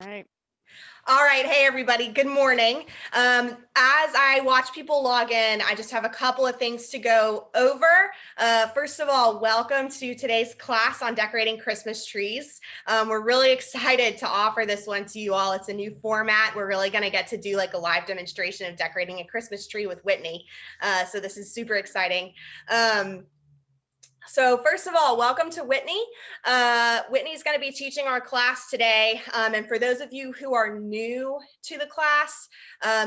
Right. All right. Hey, everybody. Good morning. As I watch people log in, I just have a couple of things to go over. First of all, welcome to today's class on decorating Christmas trees. We're really excited to offer this one to you all. It's a new format. We're really going to get to do like a live demonstration of decorating a Christmas tree with Whitney. So this is super exciting. So first of all, welcome to Whitney. Whitney's going to be teaching our class today. And for those of you who are new to the class,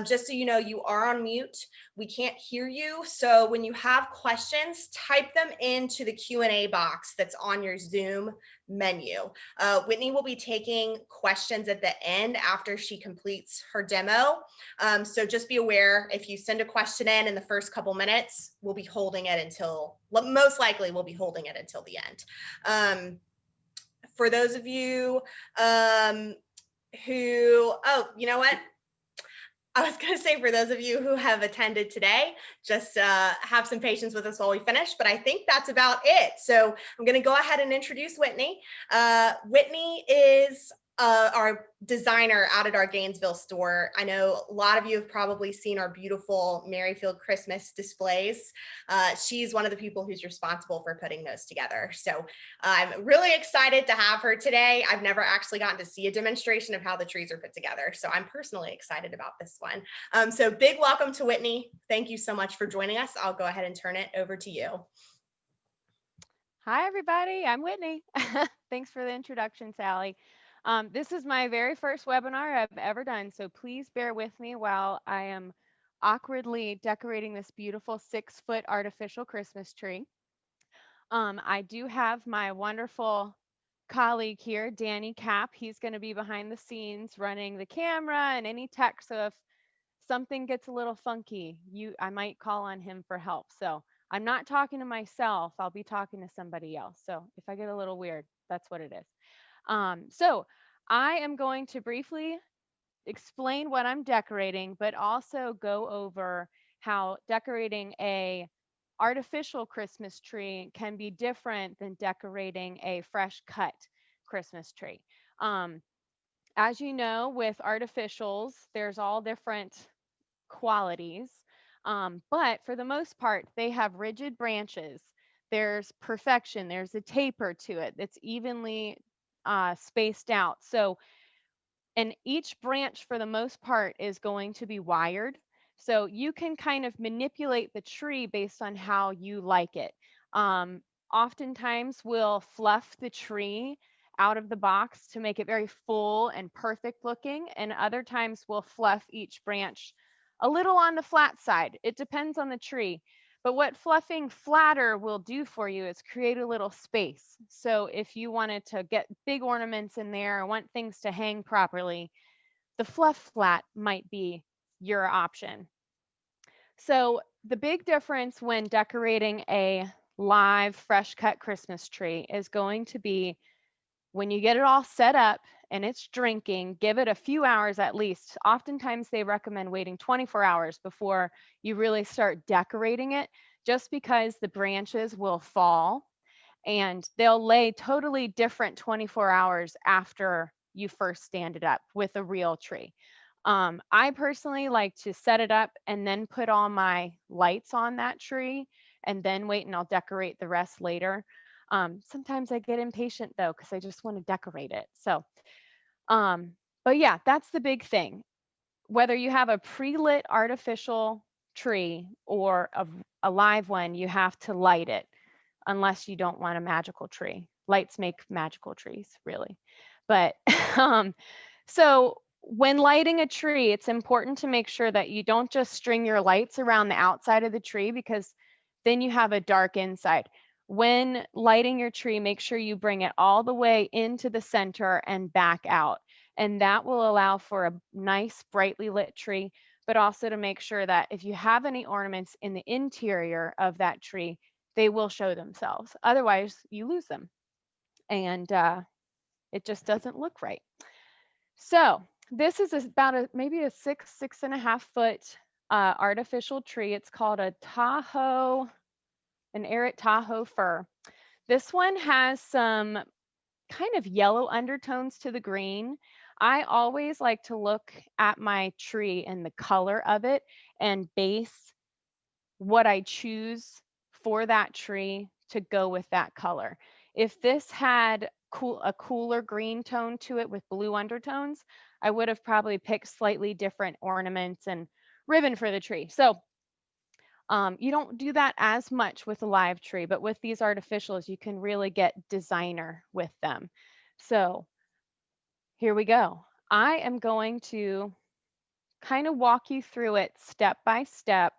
just so you know, you are on mute. We can't hear you. So when you have questions, type them into the Q&A box that's on your Zoom menu. Whitney will be taking questions at the end after she completes her demo. So just be aware, if you send a question in the first couple minutes, we'll be holding it until, most likely we'll be holding it until the end. For those of you you know what? I was going to say, for those of you who have attended today, just have some patience with us while we finish, but I think that's about it. So I'm going to go ahead and introduce Whitney. Whitney is our designer out at our Gainesville store. I know a lot of you have probably seen our beautiful Merrifield Christmas displays. She's one of the people who's responsible for putting those together. So I'm really excited to have her today. I've never actually gotten to see a demonstration of how the trees are put together, so I'm personally excited about this one. So big welcome to Whitney. Thank you so much for joining us. I'll go ahead and turn it over to you. Hi, everybody. I'm Whitney. Thanks for the introduction, Sally. This is my very first webinar I've ever done, so please bear with me while I am awkwardly decorating this beautiful 6-foot artificial Christmas tree. I do have my wonderful colleague here, Danny Cap. He's going to be behind the scenes running the camera and any tech. So if something gets a little funky, I might call on him for help. So I'm not talking to myself. I'll be talking to somebody else. So if I get a little weird, that's what it is. So I am going to briefly explain what I'm decorating, but also go over how decorating a artificial Christmas tree can be different than decorating a fresh cut Christmas tree. Um, as you know, with artificials, there's all different qualities. But for the most part, they have rigid branches. There's perfection. There's a taper to it that's evenly spaced out. So, and each branch for the most part is going to be wired. So you can kind of manipulate the tree based on how you like it. Oftentimes we'll fluff the tree out of the box to make it very full and perfect looking. And other times we'll fluff each branch a little on the flat side. It depends on the tree. But what fluffing flatter will do for you is create a little space. So if you wanted to get big ornaments in there or want things to hang properly, the fluff flat might be your option. So the big difference when decorating a live fresh cut Christmas tree is going to be when you get it all set up and it's drinking, give it a few hours at least. Oftentimes they recommend waiting 24 hours before you really start decorating it, just because the branches will fall and they'll lay totally different 24 hours after you first stand it up with a real tree. I personally like to set it up and then put all my lights on that tree and then wait and I'll decorate the rest later. Sometimes I get impatient though, because I just want to decorate it. So, but yeah, that's the big thing. Whether you have a pre-lit artificial tree or a live one, you have to light it unless you don't want a magical tree. Lights make magical trees, really. But so when lighting a tree, it's important to make sure that you don't just string your lights around the outside of the tree, because then you have a dark inside. When lighting your tree, make sure you bring it all the way into the center and back out. And that will allow for a nice, brightly lit tree, but also to make sure that if you have any ornaments in the interior of that tree, they will show themselves. Otherwise, you lose them. And it just doesn't look right. So this is about maybe a 6.5 foot artificial tree. It's called an Erit Tahoe fir. This one has some kind of yellow undertones to the green. I always like to look at my tree and the color of it and base what I choose for that tree to go with that color. If this had a cooler green tone to it with blue undertones, I would have probably picked slightly different ornaments and ribbon for the tree. So you don't do that as much with a live tree, but with these artificials, you can really get designer with them. So here we go. I am going to kind of walk you through it step by step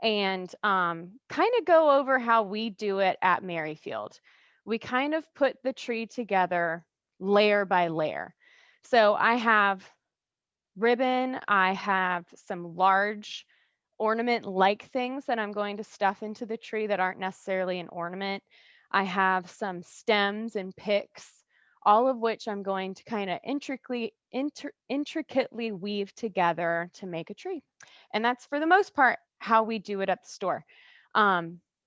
and kind of go over how we do it at Merrifield. We kind of put the tree together layer by layer. So I have ribbon, I have some large ornament-like things that I'm going to stuff into the tree that aren't necessarily an ornament. I have some stems and picks, all of which I'm going to kind of intricately weave together to make a tree. And that's for the most part how we do it at the store.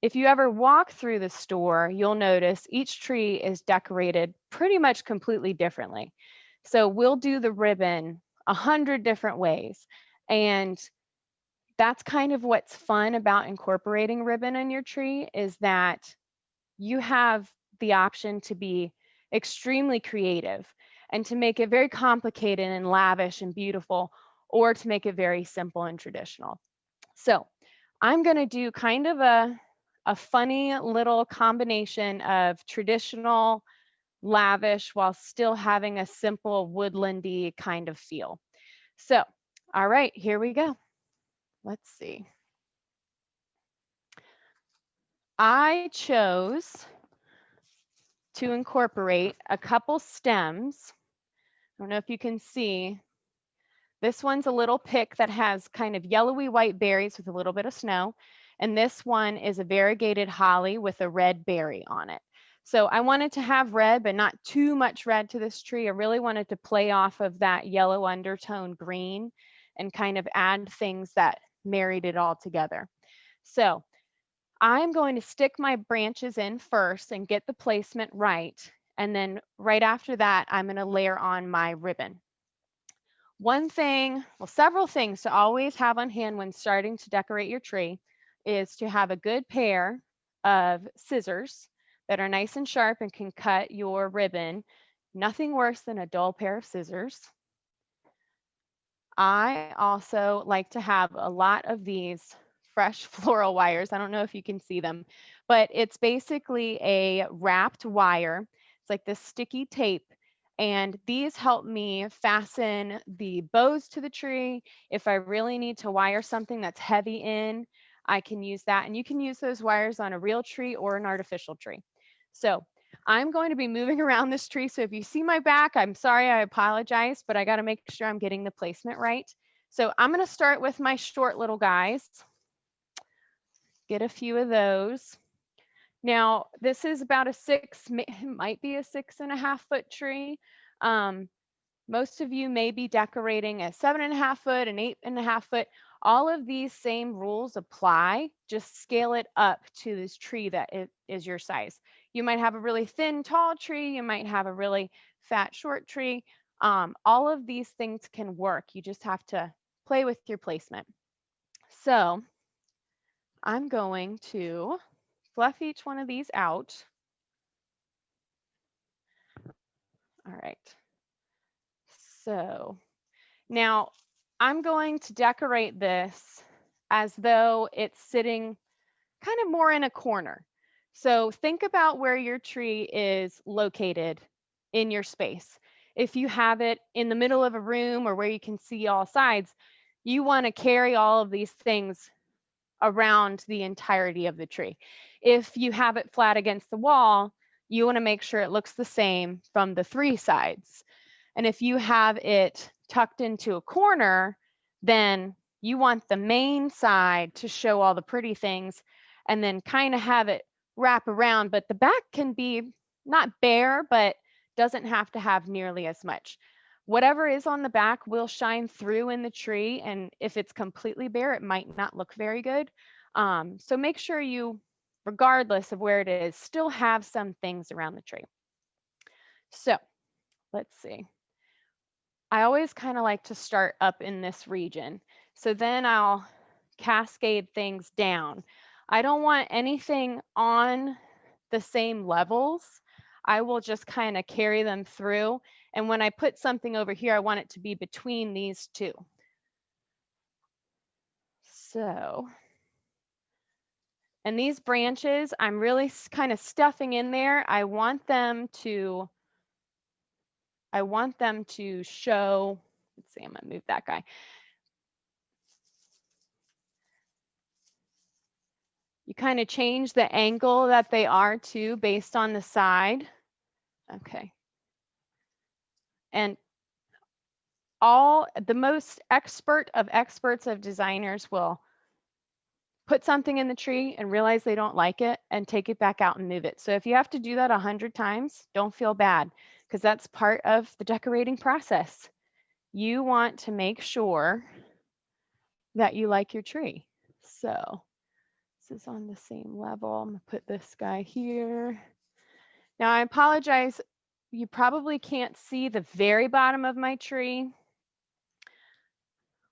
If you ever walk through the store, you'll notice each tree is decorated pretty much completely differently. So we'll do the ribbon 100 different ways. And that's kind of what's fun about incorporating ribbon in your tree is that you have the option to be extremely creative and to make it very complicated and lavish and beautiful, or to make it very simple and traditional. So I'm going to do kind of a funny little combination of traditional, lavish, while still having a simple woodlandy kind of feel. So, all right, here we go. Let's see. I chose to incorporate a couple stems. I don't know if you can see. This one's a little pick that has kind of yellowy white berries with a little bit of snow. And this one is a variegated holly with a red berry on it. So I wanted to have red, but not too much red to this tree. I really wanted to play off of that yellow undertone green and kind of add things that married it all together. So I'm going to stick my branches in first and get the placement right. And then right after that, I'm going to layer on my ribbon. One thing, well, several things to always have on hand when starting to decorate your tree is to have a good pair of scissors that are nice and sharp and can cut your ribbon. Nothing worse than a dull pair of scissors. I also like to have a lot of these fresh floral wires. I don't know if you can see them, but it's basically a wrapped wire. It's like this sticky tape. And these help me fasten the bows to the tree. If I really need to wire something that's heavy in, I can use that. And you can use those wires on a real tree or an artificial tree. So I'm going to be moving around this tree. So if you see my back, I'm sorry, I apologize, but I got to make sure I'm getting the placement right. So I'm going to start with my short little guys. Get a few of those. Now, this is about a might be a 6.5 foot tree. Most of you may be decorating a 7.5 foot, an 8.5 foot. All of these same rules apply. Just scale it up to this tree that is your size. You might have a really thin, tall tree. You might have a really fat, short tree. All of these things can work. You just have to play with your placement. So I'm going to fluff each one of these out. All right. So now I'm going to decorate this as though it's sitting kind of more in a corner. So think about where your tree is located in your space. If you have it in the middle of a room or where you can see all sides, you want to carry all of these things around the entirety of the tree. If you have it flat against the wall, you want to make sure it looks the same from the three sides. And if you have it tucked into a corner, then you want the main side to show all the pretty things and then kind of have it wrap around. But the back can be not bare, but doesn't have to have nearly as much. Whatever is on the back will shine through in the tree. And if it's completely bare, it might not look very good. So make sure you, regardless of where it is, still have some things around the tree. So let's see. I always kind of like to start up in this region. So then I'll cascade things down. I don't want anything on the same levels. I will just kind of carry them through. And when I put something over here, I want it to be between these two. So, and these branches, I'm really kind of stuffing in there. I want them to show, let's see, I'm gonna move that guy. You kind of change the angle that they are too based on the side. Okay. And the most expert of experts of designers will put something in the tree and realize they don't like it and take it back out and move it. So if you have to do that 100 times, don't feel bad, because that's part of the decorating process. You want to make sure that you like your tree. So this is on the same level. I'm gonna put this guy here. Now I apologize, you probably can't see the very bottom of my tree,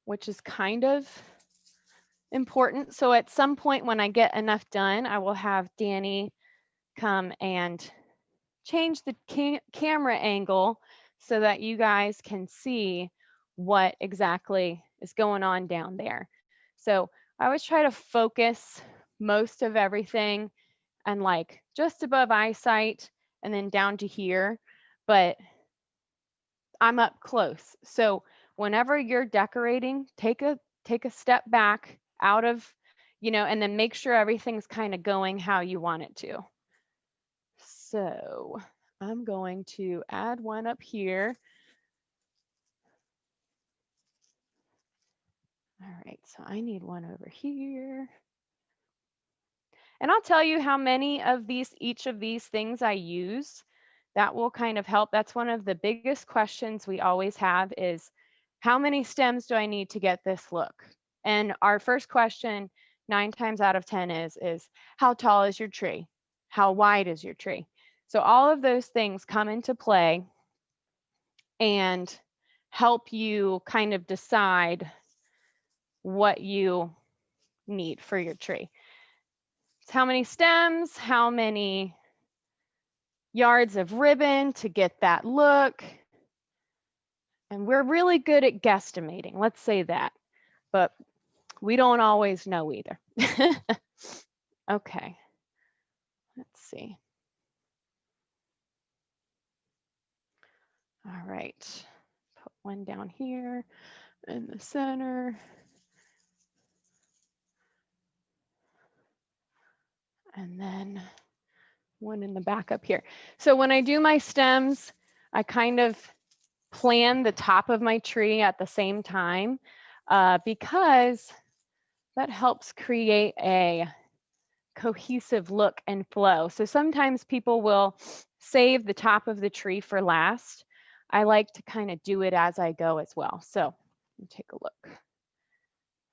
which is kind of important. So at some point when I get enough done, I will have Danny come and change the camera angle so that you guys can see what exactly is going on down there. So I always try to focus most of everything and like just above eyesight and then down to here, but I'm up close. So whenever you're decorating, take a step back out of, and then make sure everything's kind of going how you want it to. So I'm going to add one up here. All right, so I need one over here. And I'll tell you how many of each of these things I use. That will kind of help. That's one of the biggest questions we always have is, how many stems do I need to get this look? And our first question 9 times out of 10 is how tall is your tree? How wide is your tree? So all of those things come into play and help you kind of decide what you need for your tree. It's how many stems, how many yards of ribbon to get that look. And we're really good at guesstimating, let's say that, but we don't always know either. Okay, let's see. All right, put one down here in the center. And then one in the back up here. So when I do my stems, I kind of plan the top of my tree at the same time because that helps create a cohesive look and flow. So sometimes people will save the top of the tree for last. I like to kind of do it as I go as well. So let me take a look.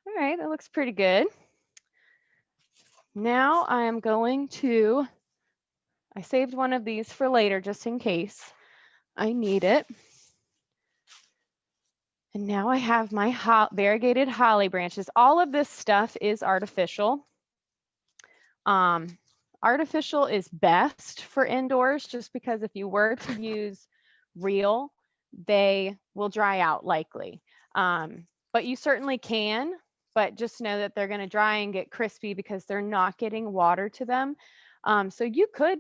All right, that looks pretty good. Now I am going to, I saved one of these for later just in case I need it. And now I have my variegated holly branches. All of this stuff is artificial. Artificial is best for indoors just because if you were to use real, they will dry out likely. But you certainly can, but just know that they're going to dry and get crispy because they're not getting water to them. So you could,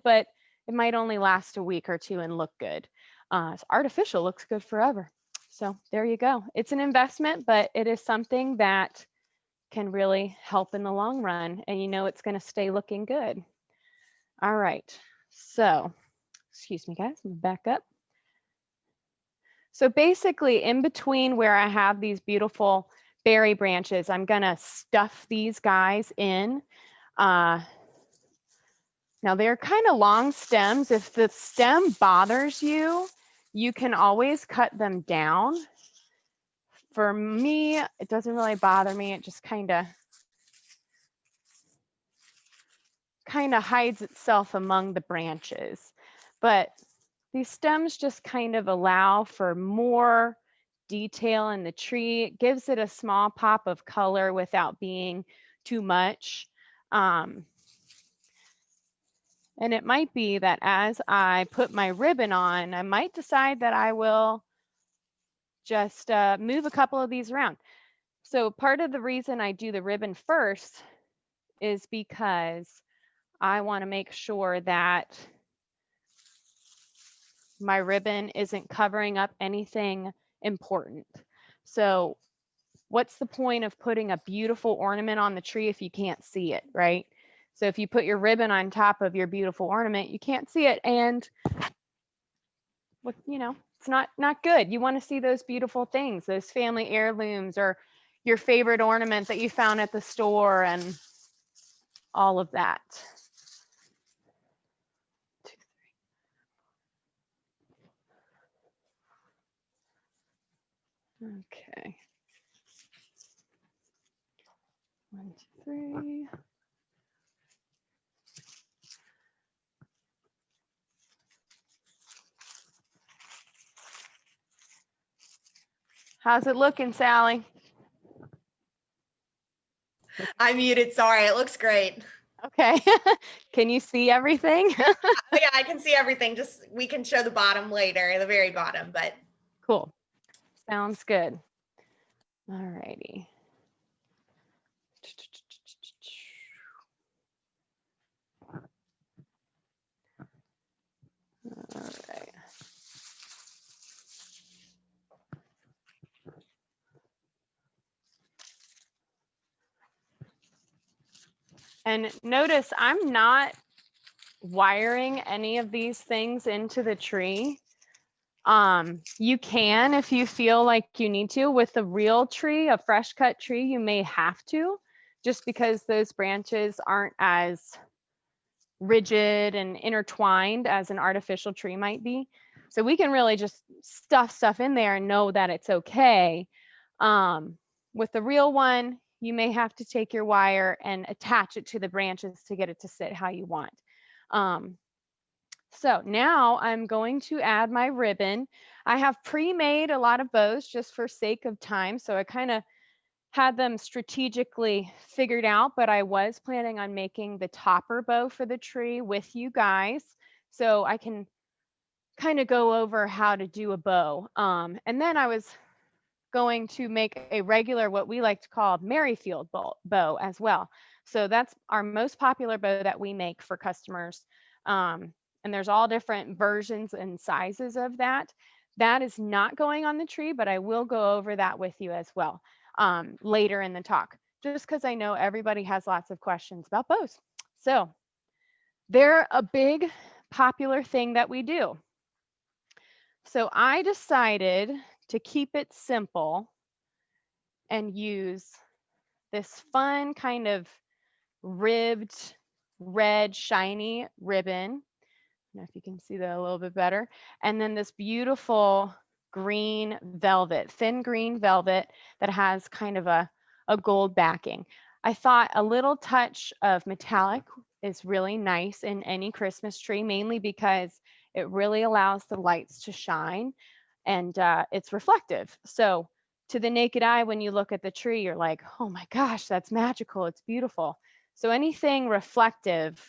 but it might only last a week or two and look good. So artificial looks good forever. So there you go. It's an investment, but it is something that can really help in the long run, and it's going to stay looking good. All right, so excuse me guys, I'm back up. So basically in between where I have these beautiful berry branches, I'm going to stuff these guys in. Now they're kind of long stems. If the stem bothers you, you can always cut them down. For me, it doesn't really bother me. It just kind of hides itself among the branches. But These stems just kind of allow for more detail in the tree. It gives it a small pop of color without being too much. Um, and it might be that as I put my ribbon on, I might decide that I will just move a couple of these around. So part of the reason I do the ribbon first is because I want to make sure that my ribbon isn't covering up anything important. So what's the point of putting a beautiful ornament on the tree if you can't see it, right? So if you put your ribbon on top of your beautiful ornament, you can't see it, and what, it's not good. You want to see those beautiful things, those family heirlooms or your favorite ornament that you found at the store and all of that. Okay. 1, 2, 3. How's it looking, Sally? I'm muted. Sorry. It looks great. Okay. Can you see everything? Oh, yeah, I can see everything. Just we can show the bottom later, the very bottom, but Cool. Sounds good. All righty. All right. And notice I'm not wiring any of these things into the tree. You can if you feel like you need to. With a real tree, a fresh cut tree, you may have to, just because those branches aren't as rigid and intertwined as an artificial tree might be. So we can really just stuff stuff in there and know that it's okay. With the real one, you may have to take your wire and attach it to the branches to get it to sit how you want. So now I'm going to add my ribbon. I have pre-made a lot of bows just for sake of time. So I kind of had them strategically figured out, but I was planning on making the topper bow for the tree with you guys. So I can kind of go over how to do a bow. And then I was going to make a regular, what we like to call Merrifield bow as well. So that's our most popular bow that we make for customers. And there's all different versions and sizes of that. That is not going on the tree, but I will go over that with you as well later in the talk, just because I know everybody has lots of questions about bows. So they're a big popular thing that we do. So I decided to keep it simple and use this fun kind of ribbed red shiny ribbon. I don't know if you can see that a little bit better. And then this beautiful green velvet, thin green velvet that has kind of a gold backing. I thought a little touch of metallic is really nice in any Christmas tree, mainly because it really allows the lights to shine and it's reflective. So to the naked eye, when you look at the tree, you're like, oh my gosh, that's magical. It's beautiful. So anything reflective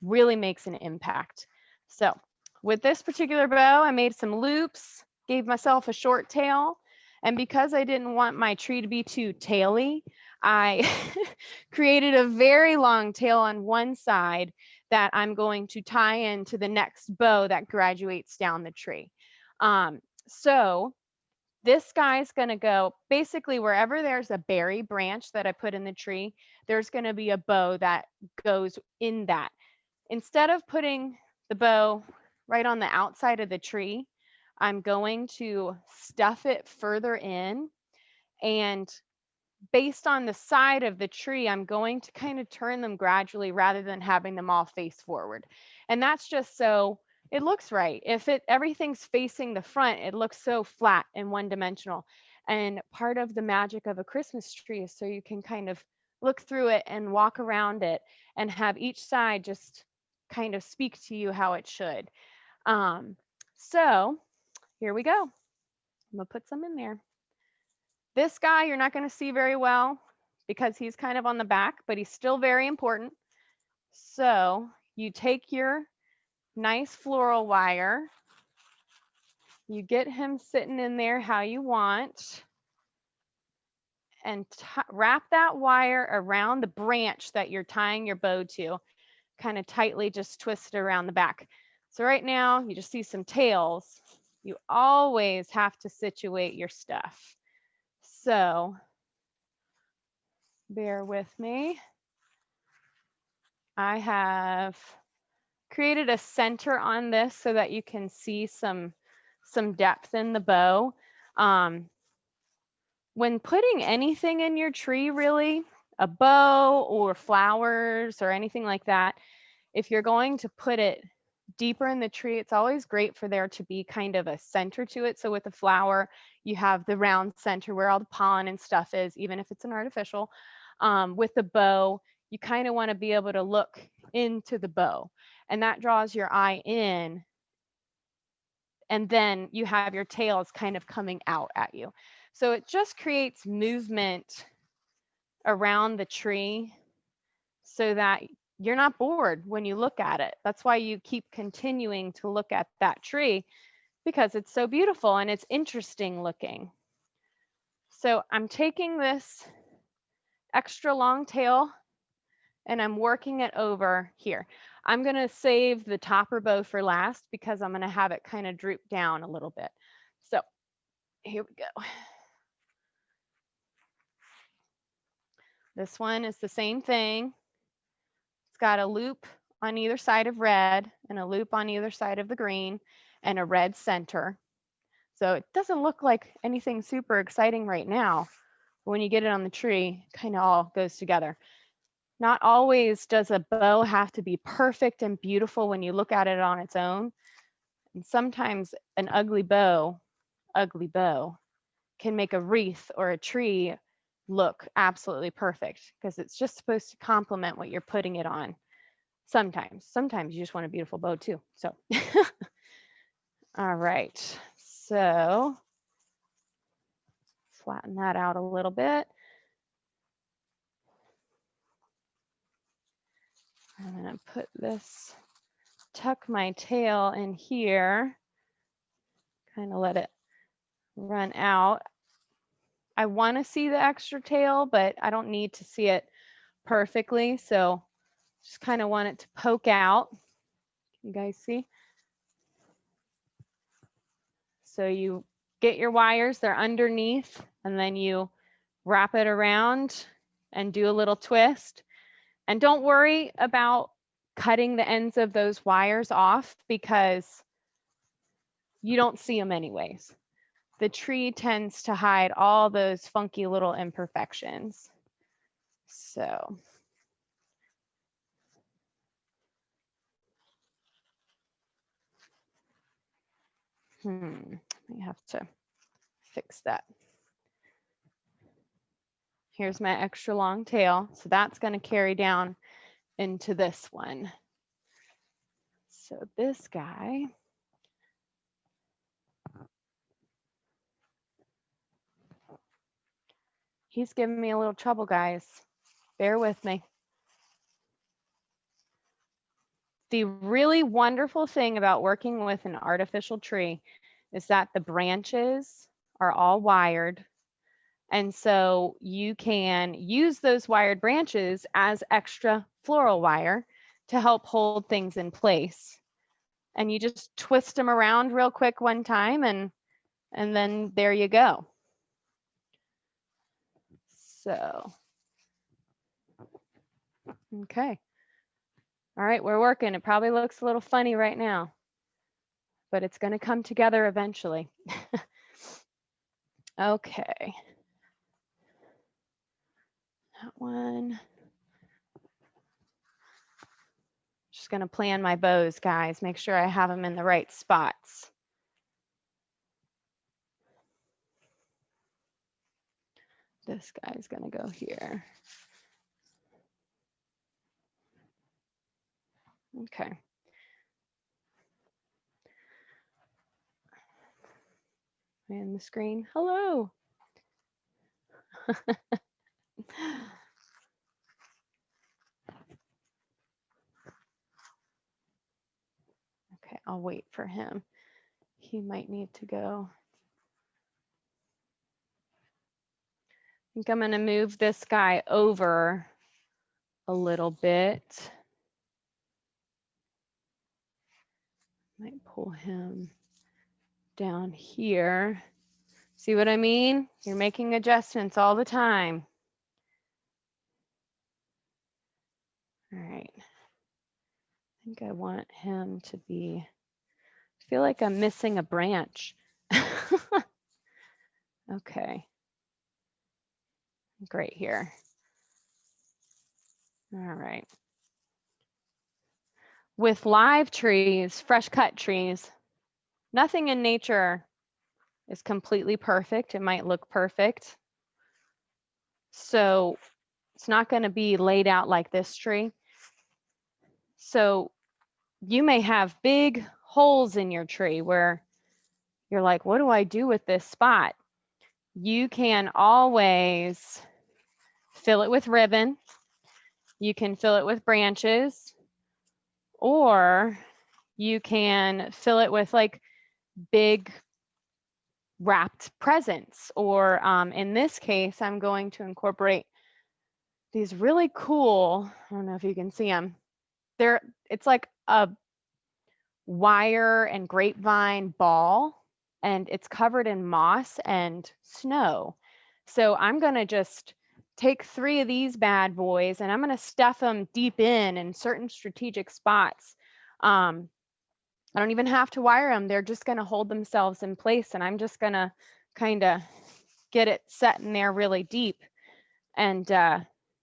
really makes an impact. So with this particular bow, I made some loops, gave myself a short tail. And because I didn't want my tree to be too taily, I created a very long tail on one side that I'm going to tie into the next bow that graduates down the tree. So this guy's going to go basically wherever there's a berry branch that I put in the tree, there's going to be a bow that goes in that. Instead of putting the bow right on the outside of the tree, I'm going to stuff it further in, and based on the side of the tree, I'm going to kind of turn them gradually rather than having them all face forward. And that's just so it looks right. If everything's facing the front, it looks so flat and one-dimensional. And part of the magic of a Christmas tree is so you can kind of look through it and walk around it and have each side just kind of speak to you how it should. So here we go. I'm gonna put some in there. This guy you're not going to see very well because he's kind of on the back, but he's still very important. So you take your nice floral wire, you get him sitting in there how you want, and wrap that wire around the branch that you're tying your bow to. Kind of tightly just twist it around the back. So right now you just see some tails. You always have to situate your stuff. So bear with me. I have created a center on this so that you can see some depth in the bow. When putting anything in your tree, really, a bow or flowers or anything like that, if you're going to put it deeper in the tree, it's always great for there to be kind of a center to it. So with a flower, you have the round center where all the pollen and stuff is, even if it's an artificial. With the bow, you kind of want to be able to look into the bow, and that draws your eye in, and then you have your tails kind of coming out at you. So it just creates movement around the tree so that you're not bored when you look at it. That's why you keep continuing to look at that tree, because it's so beautiful and it's interesting looking. So I'm taking this extra long tail and I'm working it over here. I'm going to save the topper bow for last because I'm going to have it kind of droop down a little bit. So here we go. This one is the same thing. It's got a loop on either side of red and a loop on either side of the green and a red center. So it doesn't look like anything super exciting right now. But when you get it on the tree, it kind of all goes together. Not always does a bow have to be perfect and beautiful when you look at it on its own. And sometimes an ugly bow can make a wreath or a tree look absolutely perfect because it's just supposed to complement what you're putting it on. Sometimes you just want a beautiful bow too. So, all right. So flatten that out a little bit. I'm going to put this, tuck my tail in here, kind of let it run out. I want to see the extra tail, but I don't need to see it perfectly. So just kind of want it to poke out. You guys see? So you get your wires, they're underneath, and then you wrap it around and do a little twist. And don't worry about cutting the ends of those wires off because you don't see them anyways. The tree tends to hide all those funky little imperfections. So I have to fix that. Here's my extra long tail. So that's going to carry down into this one. So this guy, he's giving me a little trouble, guys. Bear with me. The really wonderful thing about working with an artificial tree is that the branches are all wired. And so you can use those wired branches as extra floral wire to help hold things in place. And you just twist them around real quick one time and then there you go. So, okay. All right, we're working. It probably looks a little funny right now, but it's going to come together eventually. Okay. That one. Just going to plan my bows, guys. Make sure I have them in the right spots. This guy's going to go here. Okay. in the screen. Hello. Okay, I'll wait for him. He might need to go. I think I'm going to move this guy over a little bit. Might pull him down here. See what I mean? You're making adjustments all the time. All right. I think I want him to be, I feel like I'm missing a branch. Okay. Great here. All right. With live trees, fresh cut trees, nothing in nature is completely perfect. It might look perfect. So it's not going to be laid out like this tree. So you may have big holes in your tree where you're like, what do I do with this spot? You can always fill it with ribbon. You can fill it with branches, or you can fill it with like big wrapped presents. Or in this case, I'm going to incorporate these really cool, I don't know if you can see them. It's like a wire and grapevine ball, and it's covered in moss and snow. So I'm going to just take 3 of these bad boys and I'm going to stuff them deep in certain strategic spots. I don't even have to wire them. They're just going to hold themselves in place, and I'm just going to kind of get it set in there really deep, and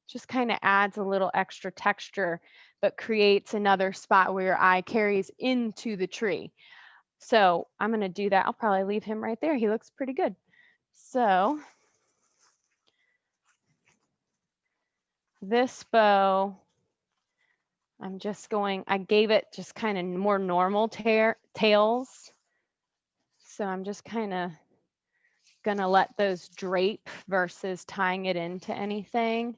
just kind of adds a little extra texture, but creates another spot where your eye carries into the tree. So I'm going to do that. I'll probably leave him right there. He looks pretty good. So this bow, I gave it just kind of more normal tails. So I'm just kind of going to let those drape versus tying it into anything.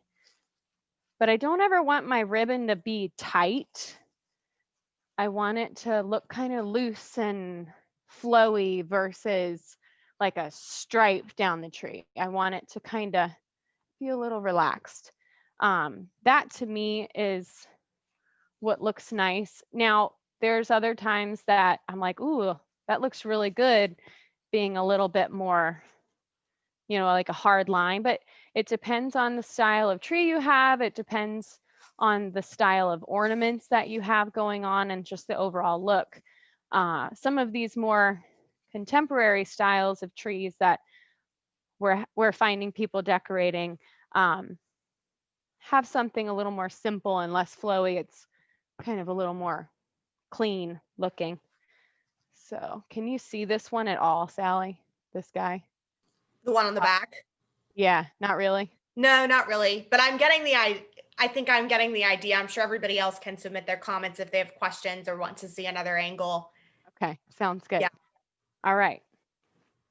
But I don't ever want my ribbon to be tight. I want it to look kind of loose and flowy versus like a stripe down the tree. I want it to kind of be a little relaxed. That to me is what looks nice. Now, there's other times that I'm like, ooh, that looks really good, being a little bit more, like a hard line, but it depends on the style of tree you have. It depends on the style of ornaments that you have going on and just the overall look. Some of these more contemporary styles of trees that we're finding people decorating have something a little more simple and less flowy. It's kind of a little more clean looking. So can you see this one at all, Sally? This guy? The one on the back? Yeah, not really. No, not really. But I think I'm getting the idea. I'm sure everybody else can submit their comments if they have questions or want to see another angle. Okay, sounds good. Yeah. All right.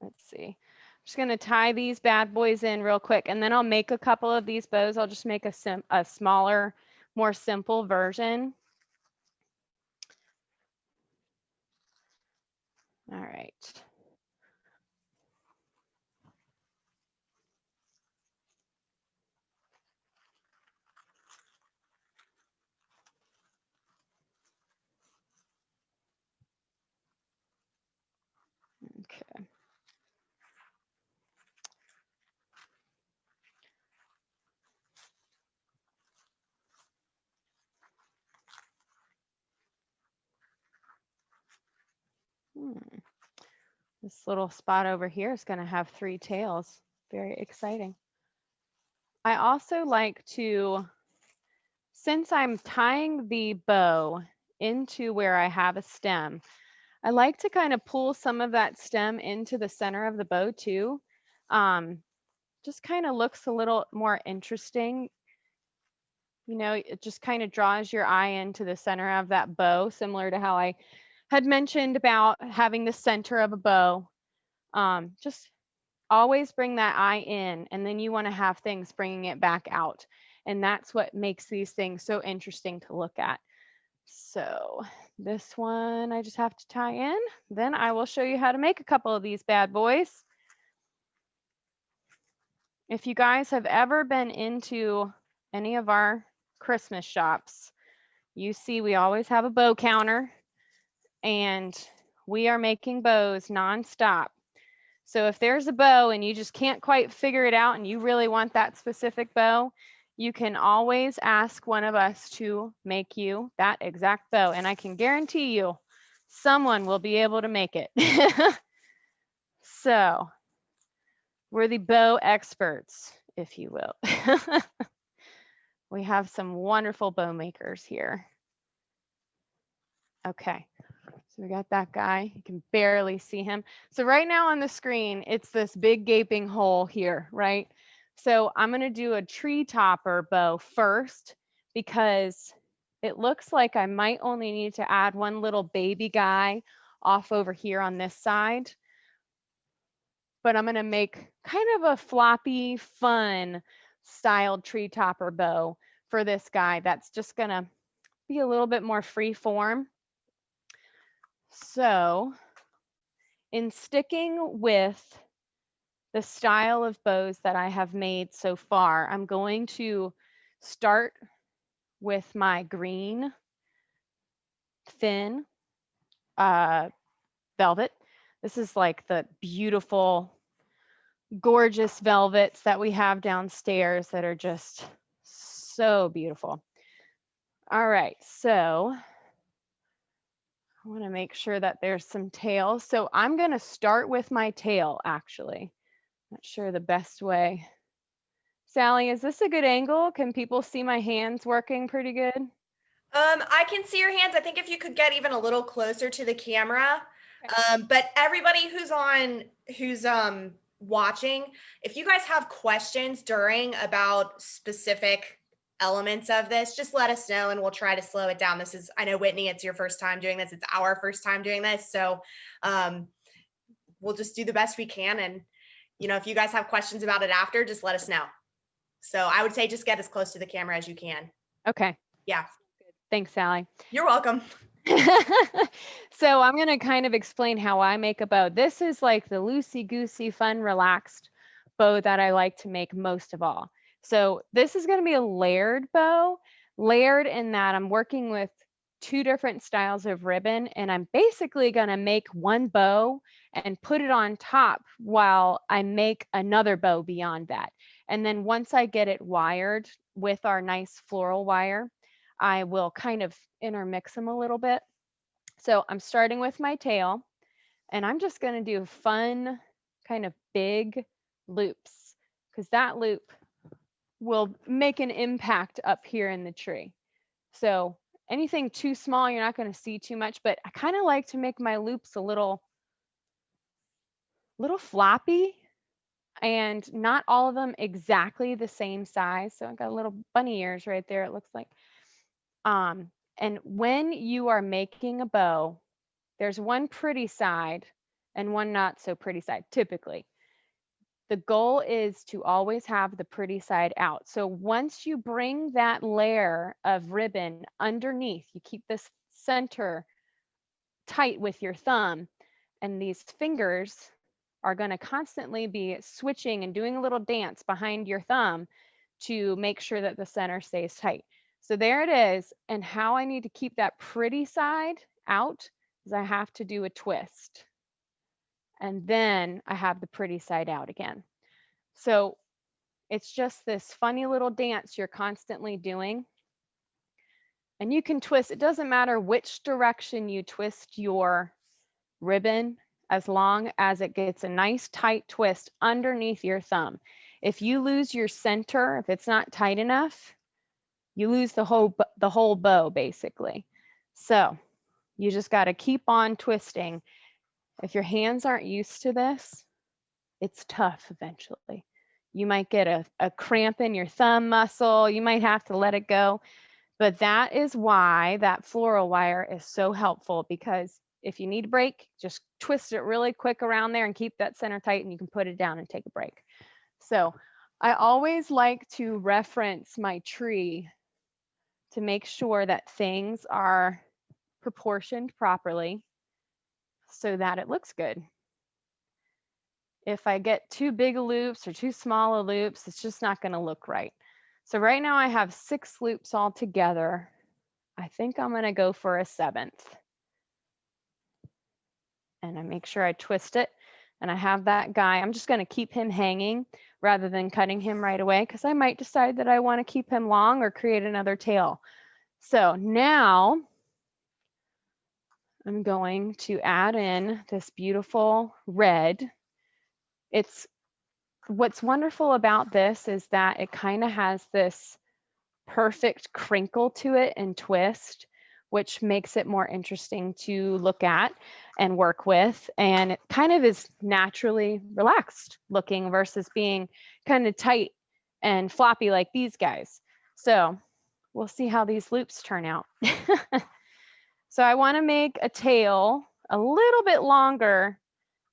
Let's see. I'm just going to tie these bad boys in real quick, and then I'll make a couple of these bows. I'll just make a smaller, more simple version. All right. Okay. This little spot over here is going to have 3 tails. Very exciting. I also like to, since I'm tying the bow into where I have a stem, I like to kind of pull some of that stem into the center of the bow too. Just kind of looks a little more interesting. It just kind of draws your eye into the center of that bow, similar to how I had mentioned about having the center of a bow. Just always bring that eye in, and then you want to have things bringing it back out. And that's what makes these things so interesting to look at. So this one I just have to tie in. Then I will show you how to make a couple of these bad boys. If you guys have ever been into any of our Christmas shops, you see we always have a bow counter, and we are making bows nonstop. So if there's a bow and you just can't quite figure it out and you really want that specific bow, you can always ask one of us to make you that exact bow. And I can guarantee you someone will be able to make it. So we're the bow experts, if you will. We have some wonderful bow makers here. Okay, so we got that guy. You can barely see him. So right now on the screen, it's this big gaping hole here, right? So I'm going to do a tree topper bow first because it looks like I might only need to add one little baby guy off over here on this side. But I'm going to make kind of a floppy, fun styled tree topper bow for this guy that's just going to be a little bit more free form. So in sticking with the style of bows that I have made so far, I'm going to start with my green thin velvet. This is like the beautiful, gorgeous velvets that we have downstairs that are just so beautiful. All right, so I want to make sure that there's some tail. So I'm going to start with my tail, actually. Not sure the best way. Sally, is this a good angle? Can people see my hands working pretty good? I can see your hands. I think if you could get even a little closer to the camera. But everybody who's watching, if you guys have questions during about specific elements of this, just let us know and we'll try to slow it down. I know Whitney, it's your first time doing this. It's our first time doing this. So we'll just do the best we can. And, if you guys have questions about it after, just let us know. So I would say just get as close to the camera as you can. Okay. Yeah. Thanks, Sally. You're welcome. So I'm going to kind of explain how I make a bow. This is like the loosey-goosey, fun, relaxed bow that I like to make most of all. So this is going to be a layered bow, layered in that I'm working with two different styles of ribbon, and I'm basically going to make one bow and put it on top while I make another bow beyond that. And then once I get it wired with our nice floral wire, I will kind of intermix them a little bit. So I'm starting with my tail, and I'm just going to do fun kind of big loops because that loop will make an impact up here in the tree. So anything too small, you're not going to see too much, but I kind of like to make my loops a little floppy and not all of them exactly the same size. So I've got little bunny ears right there, it looks like. And when you are making a bow, there's one pretty side and one not so pretty side, typically. The goal is to always have the pretty side out. So once you bring that layer of ribbon underneath, you keep this center tight with your thumb, and these fingers are going to constantly be switching and doing a little dance behind your thumb to make sure that the center stays tight. So there it is. And how I need to keep that pretty side out is I have to do a twist. And then I have the pretty side out again. So it's just this funny little dance you're constantly doing. And you can twist, it doesn't matter which direction you twist your ribbon, as long as it gets a nice tight twist underneath your thumb. If you lose your center, if it's not tight enough, you lose the whole bow basically. So you just got to keep on twisting. If your hands aren't used to this, it's tough eventually. You might get a cramp in your thumb muscle. You might have to let it go. But that is why that floral wire is so helpful, because If you need a break, just twist it really quick around there and keep that center tight, and you can put it down and take a break. So I always like to reference my tree to make sure that things are proportioned properly so that it looks good. If I get too big a loops or too small a loops, it's just not going to look right. So right now I have 6 loops all together. I think I'm going to go for a 7th. And I make sure I twist it. And I have that guy. I'm just going to keep him hanging rather than cutting him right away, because I might decide that I want to keep him long or create another tail. So now I'm going to add in this beautiful red. What's wonderful about this is that it kind of has this perfect crinkle to it and twist, which makes it more interesting to look at and work with. And it kind of is naturally relaxed looking versus being kind of tight and floppy like these guys. So we'll see how these loops turn out. So I want to make a tail a little bit longer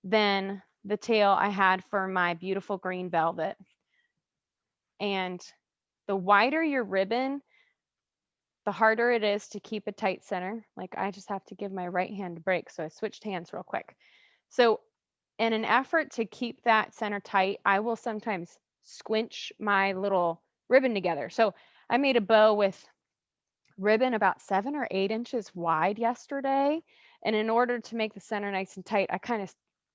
than the tail I had for my beautiful green velvet. And the wider your ribbon, the harder it is to keep a tight center. Like, I just have to give my right hand a break. So I switched hands real quick. So in an effort to keep that center tight, I will sometimes squinch my little ribbon together. So I made a bow with ribbon about 7 or 8 inches wide yesterday. And in order to make the center nice and tight, I kind of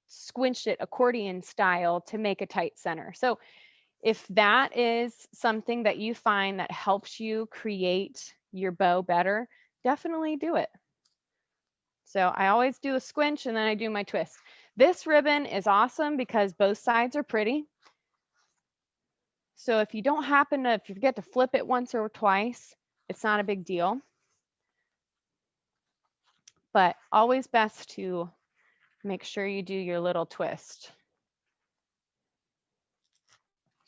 squinched it accordion style to make a tight center. So if that is something that you find that helps you create your bow better, definitely do it. So I always do a squinch and then I do my twist. This ribbon is awesome because both sides are pretty. So if you don't happen to, if you forget to flip it once or twice, it's not a big deal. But always best to make sure you do your little twist.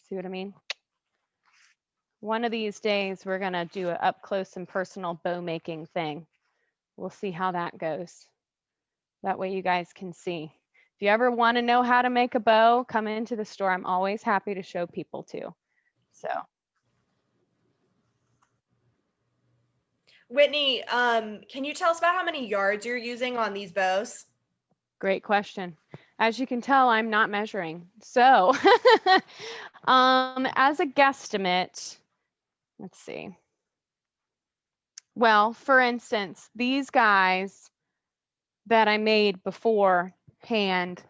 See what I mean? One of these days, we're going to do an up close and personal bow making thing. We'll see how that goes. That way you guys can see. If you ever want to know how to make a bow, come into the store. I'm always happy to show people too. So. Whitney, can you tell us about how many yards you're using on these bows? Great question. As you can tell, I'm not measuring. So as a guesstimate, let's see. Well, for instance, these guys that I made beforehand,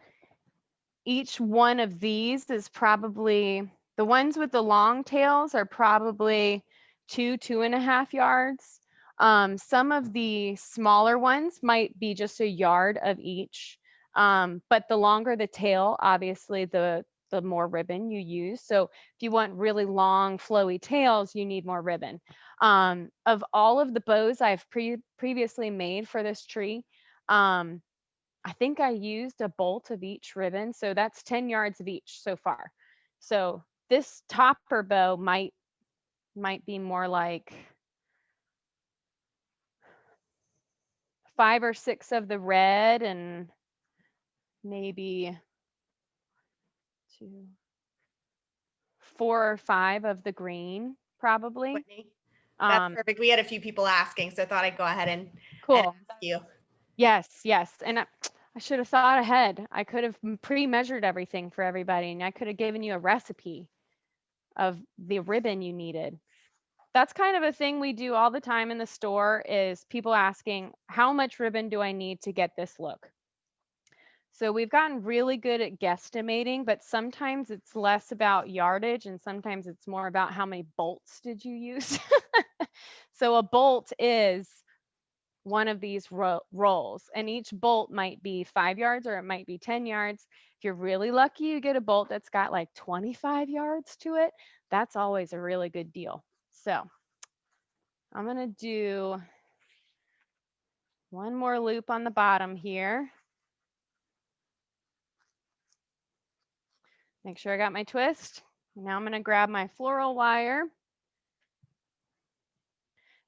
each one of these is probably, the ones with the long tails are probably 2.5 yards. Some of the smaller ones might be just a yard of each. But the longer the tail, obviously the more ribbon you use. So if you want really long flowy tails, you need more ribbon. Of all of the bows I've previously made for this tree, I think I used a bolt of each ribbon. So that's 10 yards of each so far. So this topper bow might be more like 5 or 6 of the red and maybe 4 or 5 of the green, probably. Whitney, that's perfect. We had a few people asking, so I thought I'd go ahead and ask you. Yes. And I should have thought ahead. I could have pre-measured everything for everybody, and I could have given you a recipe of the ribbon you needed. That's kind of a thing we do all the time in the store, is people asking, how much ribbon do I need to get this look? So we've gotten really good at guesstimating, but sometimes it's less about yardage and sometimes it's more about how many bolts did you use. So a bolt is one of these rolls, and each bolt might be 5 yards or it might be 10 yards. If you're really lucky, you get a bolt that's got like 25 yards to it. That's always a really good deal. So I'm going to do one more loop on the bottom here. Make sure I got my twist. Now I'm going to grab my floral wire.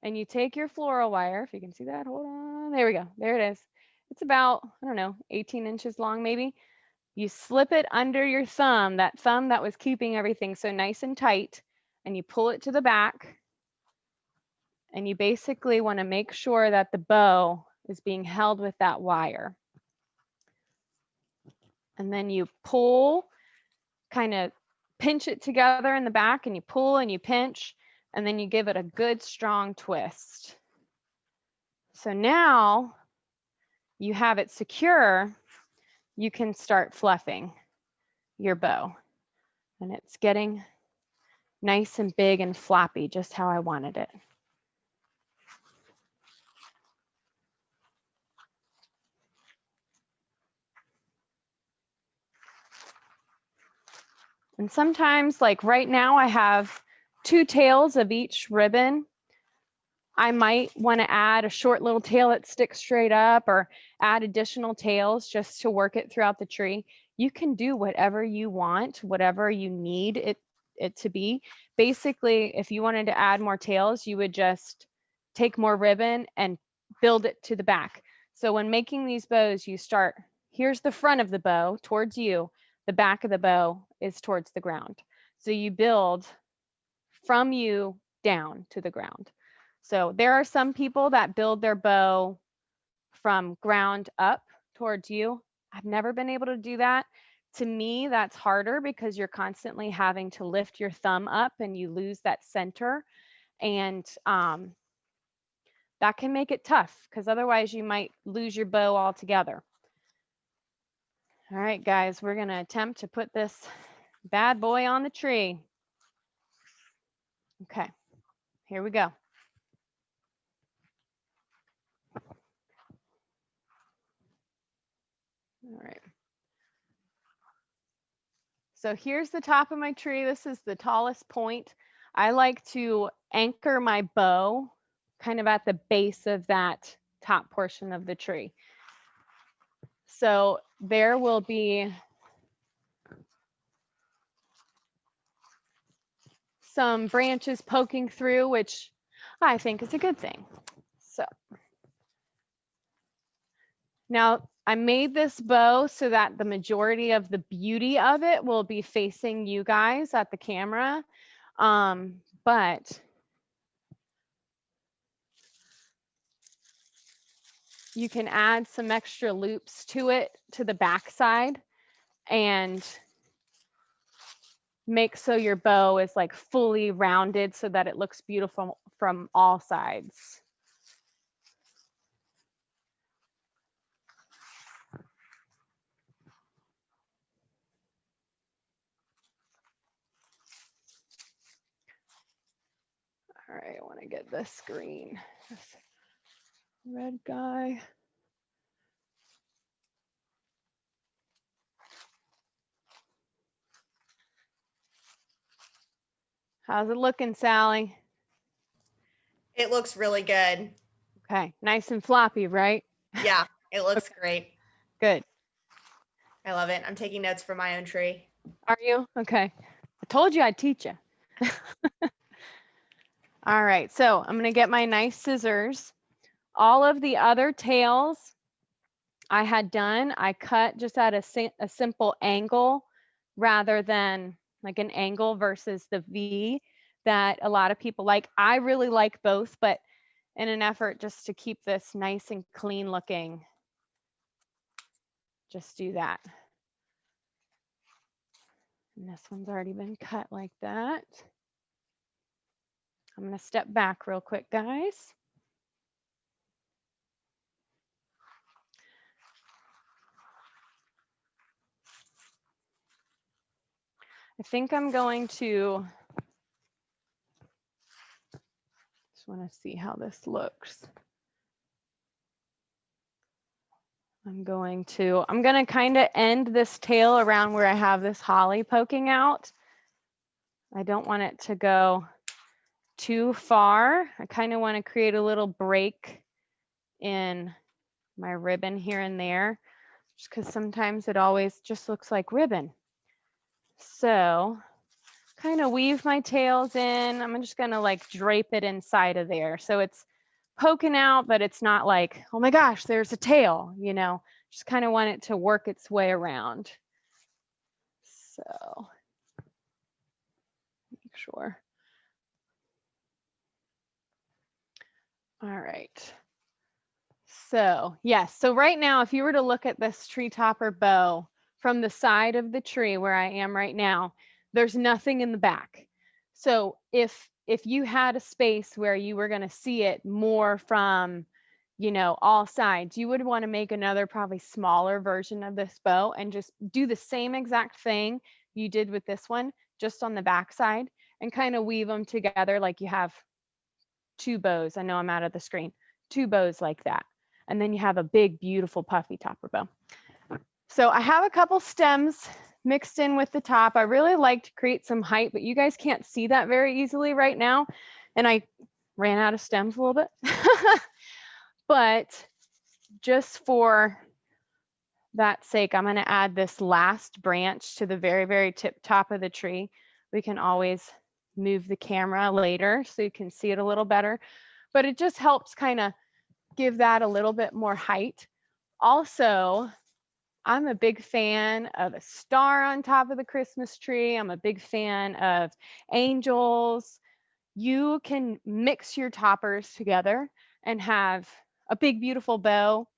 And you take your floral wire, if you can see that, hold on. There we go. There it is. It's about, I don't know, 18 inches long maybe. You slip it under your thumb, that thumb that was keeping everything so nice and tight, and you pull it to the back. And you basically want to make sure that the bow is being held with that wire. And then you pull, kind of pinch it together in the back, and you pull and you pinch, and then you give it a good strong twist. So now you have it secure, you can start fluffing your bow. And it's getting nice and big and floppy, just how I wanted it. And sometimes, like right now, I have 2 tails of each ribbon. I might want to add a short little tail that sticks straight up, or add additional tails just to work it throughout the tree. You can do whatever you want, whatever you need it to be. Basically, if you wanted to add more tails, you would just take more ribbon and build it to the back. So when making these bows, you start, here's the front of the bow towards you, the back of the bow is towards the ground. So you build from you down to the ground. So there are some people that build their bow from ground up towards you. I've never been able to do that. To me, that's harder because you're constantly having to lift your thumb up and you lose that center. And that can make it tough because otherwise you might lose your bow altogether. All right, guys, we're going to attempt to put this bad boy on the tree. Okay, here we go. All right. So here's the top of my tree. This is the tallest point. I like to anchor my bow kind of at the base of that top portion of the tree. So there will be some branches poking through, which I think is a good thing. So now I made this bow so that the majority of the beauty of it will be facing you guys at the camera. But you can add some extra loops to it, to the back side, and make so your bow is like fully rounded so that it looks beautiful from all sides. All right, I want to get this green, this red guy. How's it looking, Sally? It looks really good. Okay, nice and floppy, right? Yeah, it looks Okay. great. Good. I love it. I'm taking notes for my own tree. Are you? Okay. I told you I'd teach you. All right, so I'm going to get my nice scissors. All of the other tails I had done, I cut just at a simple angle rather than like an angle versus the V that a lot of people like. I really like both, but in an effort just to keep this nice and clean looking, just do that. And this one's already been cut like that. I'm going to step back real quick, guys. I think I'm going to, just want to see how this looks. I'm going to kind of end this tail around where I have this holly poking out. I don't want it to go too far. I kind of want to create a little break in my ribbon here and there, just because sometimes it always just looks like ribbon. So kind of weave my tails in. I'm just going to like drape it inside of there. So it's poking out, but it's not like, oh my gosh, there's a tail, you know, just kind of want it to work its way around. So make sure. All right. So yes, so right now, if you were to look at this tree topper bow from the side of the tree where I am right now, there's nothing in the back. So if you had a space where you were going to see it more from, you know, all sides, you would want to make another probably smaller version of this bow and just do the same exact thing you did with this one, just on the back side, and kind of weave them together like you have two bows. I know I'm out of the screen. Two bows like that. And then you have a big, beautiful puffy topper bow. So I have a couple stems mixed in with the top. I really like to create some height, but you guys can't see that very easily right now. And I ran out of stems a little bit. But just for that sake, I'm going to add this last branch to the very, very tip top of the tree. We can always move the camera later so you can see it a little better. But it just helps kind of give that a little bit more height. Also, I'm a big fan of a star on top of the Christmas tree. I'm a big fan of angels. You can mix your toppers together and have a big, beautiful bow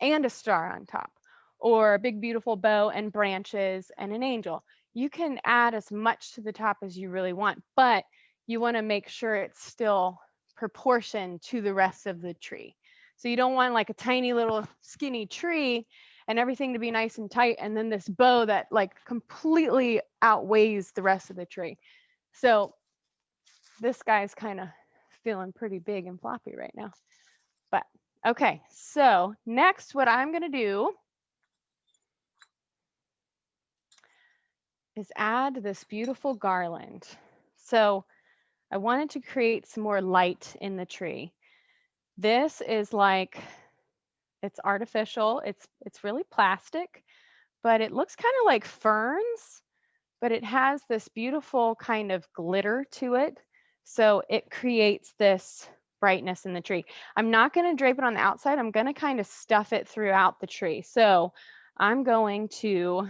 and a star on top, or a big, beautiful bow and branches and an angel. You can add as much to the top as you really want, but you want to make sure it's still proportioned to the rest of the tree. So you don't want like a tiny little skinny tree and everything to be nice and tight, and then this bow that like completely outweighs the rest of the tree. So this guy's kind of feeling pretty big and floppy right now. But okay, so next what I'm going to do is add this beautiful garland. So I wanted to create some more light in the tree. This is like, it's artificial. It's really plastic, but it looks kind of like ferns, but it has this beautiful kind of glitter to it. So it creates this brightness in the tree. I'm not going to drape it on the outside. I'm going to kind of stuff it throughout the tree. So I'm going to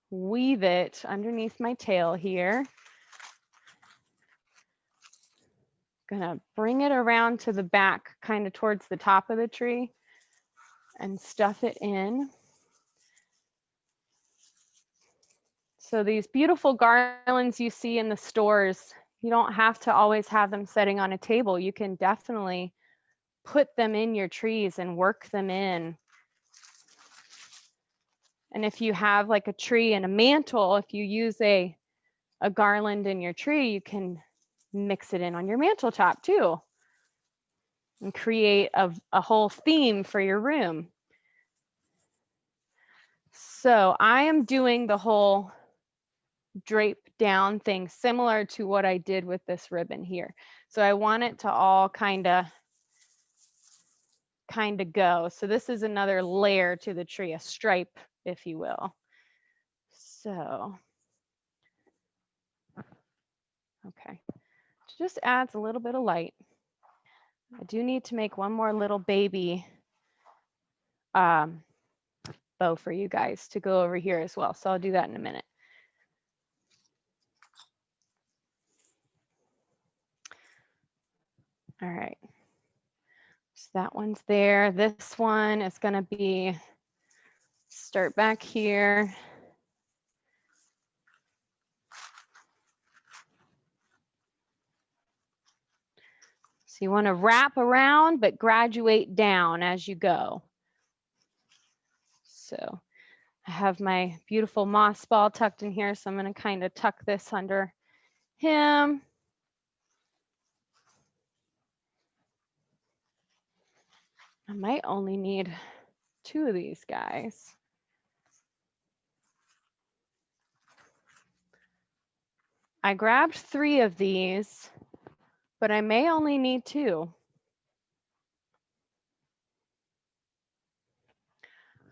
weave it underneath my tail here. Gonna bring it around to the back, kind of towards the top of the tree, and stuff it in. So these beautiful garlands you see in the stores, you don't have to always have them sitting on a table. You can definitely put them in your trees and work them in. And if you have like a tree and a mantle, if you use a garland in your tree, you can mix it in on your mantle top too and create a whole theme for your room. So I am doing the whole drape down thing similar to what I did with this ribbon here. So I want it to all kind of go. So this is another layer to the tree, a stripe, if you will. So, okay, just adds a little bit of light. I do need to make one more little baby bow for you guys to go over here as well. So I'll do that in a minute. All right. So that one's there. This one is going to be, start back here. So you want to wrap around, but graduate down as you go. So I have my beautiful moss ball tucked in here. So I'm going to kind of tuck this under him. I might only need 2 of these guys. I grabbed 3 of these, but I may only need 2.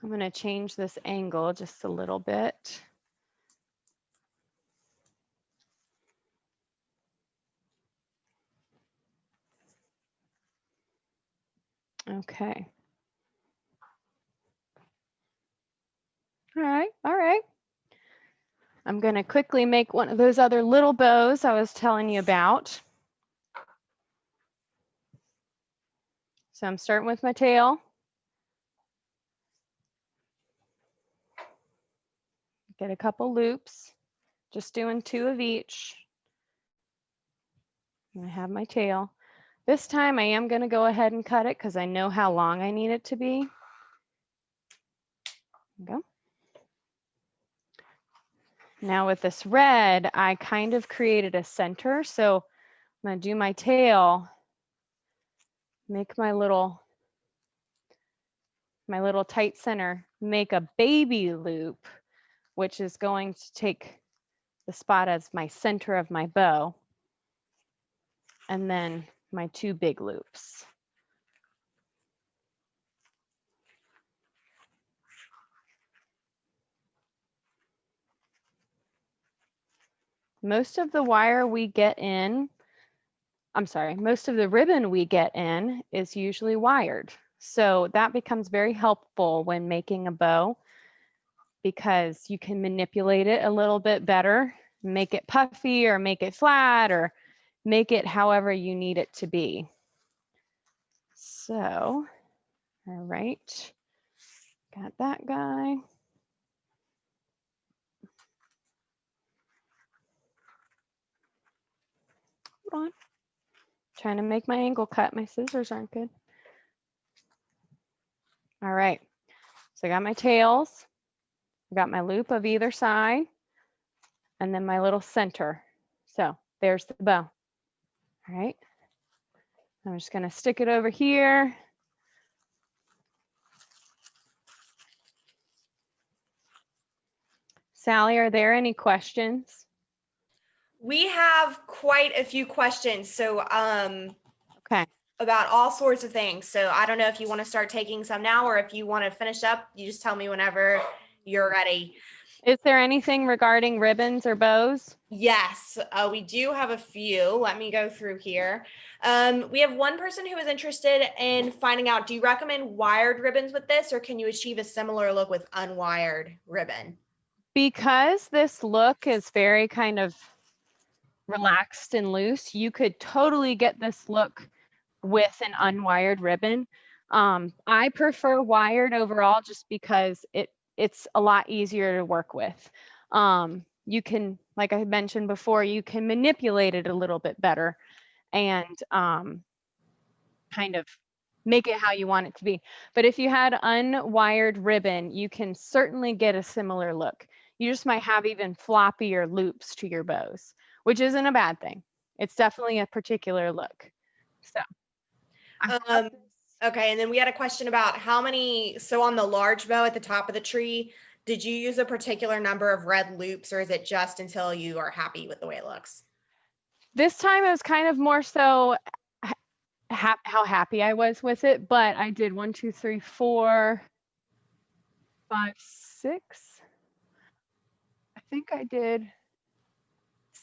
I'm going to change this angle just a little bit. Okay. All right, all right. I'm going to quickly make one of those other little bows I was telling you about. So I'm starting with my tail. Get a couple loops, just doing 2 of each. And I have my tail. This time I am going to go ahead and cut it because I know how long I need it to be. There we go. Now with this red, I kind of created a center. So I'm going to do my tail, make my little tight center, make a baby loop, which is going to take the spot as my center of my bow, and then my 2 big loops. Most of the wire we get in, most of the ribbon we get in is usually wired. So that becomes very helpful when making a bow because you can manipulate it a little bit better, make it puffy or make it flat or make it however you need it to be. So, all right, got that guy. Hold on. Trying to make my angle cut. My scissors aren't good. All right. So I got my tails. I got my loop of either side. And then my little center. So there's the bow. All right. I'm just going to stick it over here. Sally, are there any questions? We have quite a few questions. So Okay. about all sorts of things. So I don't know if you want to start taking some now or if you want to finish up, you just tell me whenever you're ready. Is there anything regarding ribbons or bows? Yes, we do have a few. Let me go through here. We have one person who is interested in finding out, do you recommend wired ribbons with this, or can you achieve a similar look with unwired ribbon? Because this look is very kind of relaxed and loose, you could totally get this look with an unwired ribbon. I prefer wired overall just because it's a lot easier to work with. You can, like I mentioned before, you can manipulate it a little bit better and kind of make it how you want it to be. But if you had unwired ribbon, you can certainly get a similar look. You just might have even floppier loops to your bows, which isn't a bad thing. It's definitely a particular look. So Okay, and then we had a question about how many, so on the large bow at the top of the tree, did you use a particular number of red loops, or is it just until you are happy with the way it looks? this time it was kind of more so how happy I was with it, but I did 1, 2, 3, 4, 5, 6. I think I did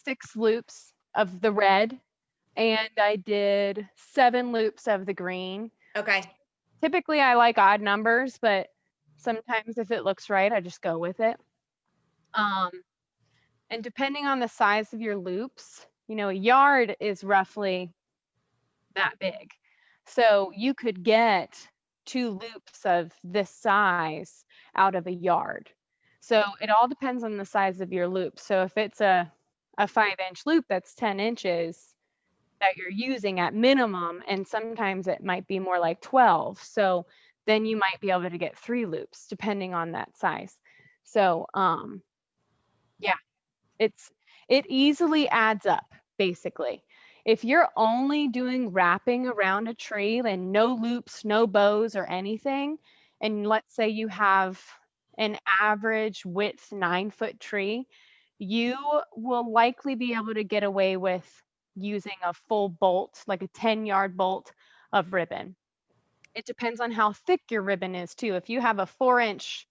6 loops of the red and I did 7 loops of the green. Okay. Typically I like odd numbers, but sometimes if it looks right, I just go with it. And depending on the size of your loops, you know, a yard is roughly that big. So you could get 2 loops of this size out of a yard. So it all depends on the size of your loop. So if it's a 5-inch loop that's 10 inches that you're using at minimum, and sometimes it might be more like 12. So then you might be able to get 3 loops depending on that size. So yeah, it easily adds up, basically. If you're only doing wrapping around a tree and no loops, no bows or anything, and let's say you have an average width 9-foot tree, you will likely be able to get away with using a full bolt, like a 10-yard bolt of ribbon. It depends on how thick your ribbon is too. If you have a 4-inch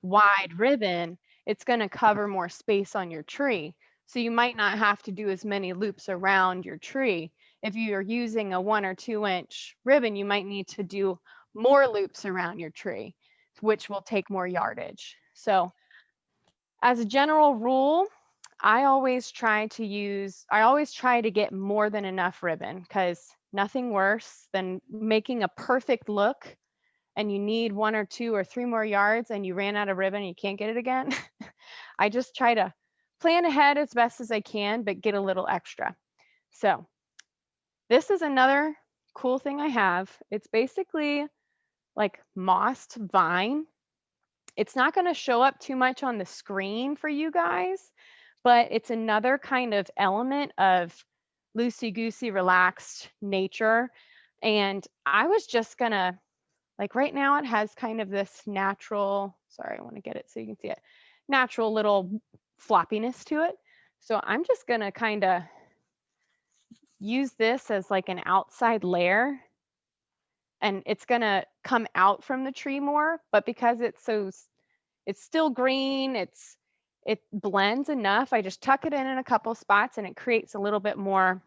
wide ribbon, it's going to cover more space on your tree. So you might not have to do as many loops around your tree If you're using a 1 or 2 inch ribbon, you might need to do more loops around your tree, which will take more yardage. So as a general rule, I always try to get more than enough ribbon, because nothing worse than making a perfect look and you need 1 or 2 or 3 more yards and you ran out of ribbon and you can't get it again. I just try to plan ahead as best as I can, but get a little extra. So this is another cool thing I have. It's basically like mossed vine. It's not going to show up too much on the screen for you guys, but it's another kind of element of loosey-goosey, relaxed nature. And I was just gonna, like right now it has kind of this natural, sorry, I want to get it so you can see it, natural little floppiness to it. So I'm just gonna kind of use this as like an outside layer, and it's gonna come out from the tree more, but because it's still green, it blends enough. I just tuck it in a couple spots and it creates a little bit more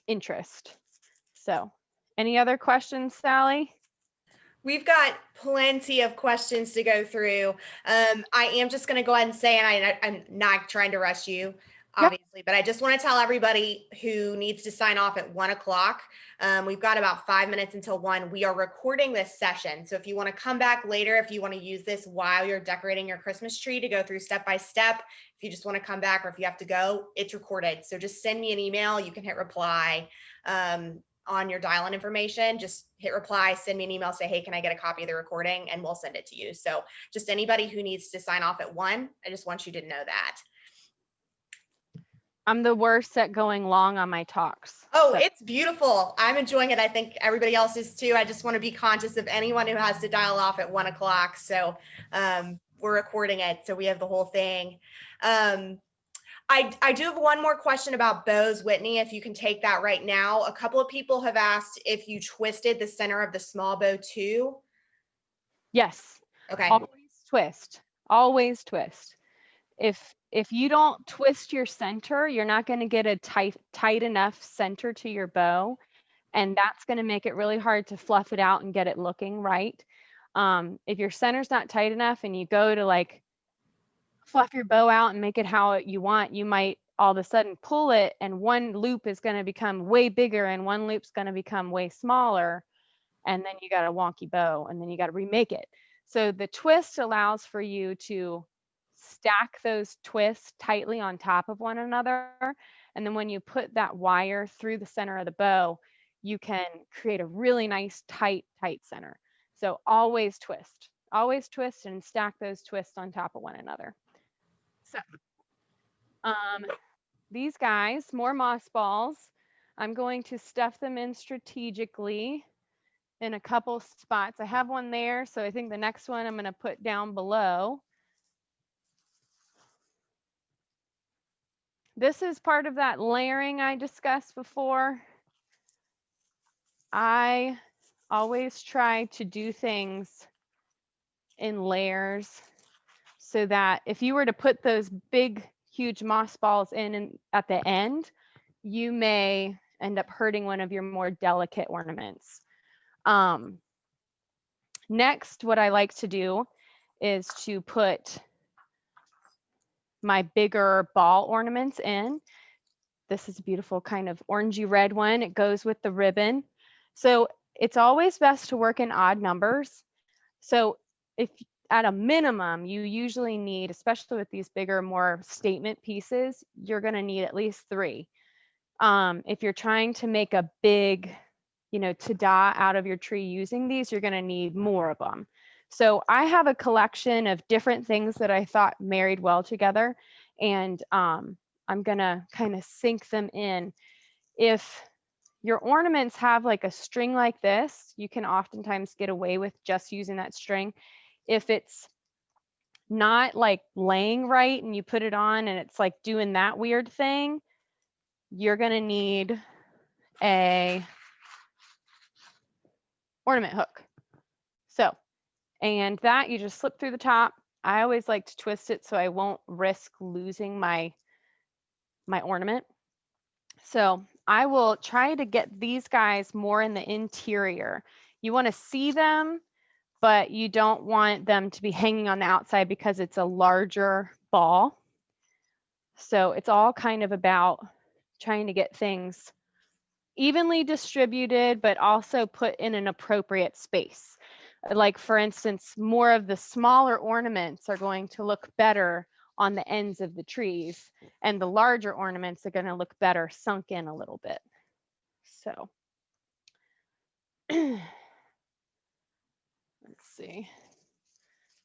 interest. So, any other questions, Sally? We've got plenty of questions to go through. I am just going to go ahead and say, and I'm not trying to rush you, Yep. obviously, but I just want to tell everybody who needs to sign off at 1 o'clock. We've got about 5 minutes until 1. We are recording this session. So if you want to come back later, if you want to use this while you're decorating your Christmas tree to go through step by step, if you just want to come back or if you have to go, it's recorded. So just send me an email. You can hit reply. On your dial-in information, just hit reply, send me an email, say, hey, can I get a copy of the recording? And we'll send it to you. So just anybody who needs to sign off at 1, I just want you to know that. I'm the worst at going long on my talks. Oh, it's beautiful. I'm enjoying it. I think everybody else is too. I just want to be conscious of anyone who has to dial off at 1 o'clock. So we're recording it. So we have the whole thing. I do have one more question about bows, Whitney, if you can take that right now. A couple of people have asked if you twisted the center of the small bow too. Yes. Okay. Always twist. Always twist. If you don't twist your center, you're not going to get a tight enough center to your bow, and that's going to make it really hard to fluff it out and get it looking right. If your center's not tight enough and you go to like fluff your bow out and make it how you want, you might all of a sudden pull it and one loop is going to become way bigger and one loop's going to become way smaller, and then you got a wonky bow and then you got to remake it. So the twist allows for you to stack those twists tightly on top of one another, and then when you put that wire through the center of the bow, you can create a really nice tight center. So always twist and stack those twists on top of one another. So these guys, more moss balls, I'm going to stuff them in strategically in a couple spots. I have one there, so I think the next one I'm going to put down below. This is part of that layering I discussed before. I always try to do things in layers so that if you were to put those big, huge moss balls in at the end, you may end up hurting one of your more delicate ornaments. Next, what I like to do is to put my bigger ball ornaments in. This is a beautiful kind of orangey red one. It goes with the ribbon. So it's always best to work in odd numbers. So if at a minimum, you usually need, especially with these bigger, more statement pieces, you're going to need at least 3. If you're trying to make a big, ta-da out of your tree using these, you're going to need more of them. So I have a collection of different things that I thought married well together, and I'm going to kind of sink them in. If your ornaments have like a string like this, you can oftentimes get away with just using that string. If it's not like laying right and you put it on and it's like doing that weird thing, you're going to need a ornament hook. So, and that you just slip through the top. I always like to twist it so I won't risk losing my ornament. So I will try to get these guys more in the interior. You want to see them, but you don't want them to be hanging on the outside because it's a larger ball. So it's all kind of about trying to get things evenly distributed, but also put in an appropriate space. Like for instance, more of the smaller ornaments are going to look better on the ends of the trees, and the larger ornaments are going to look better sunk in a little bit. So let's see.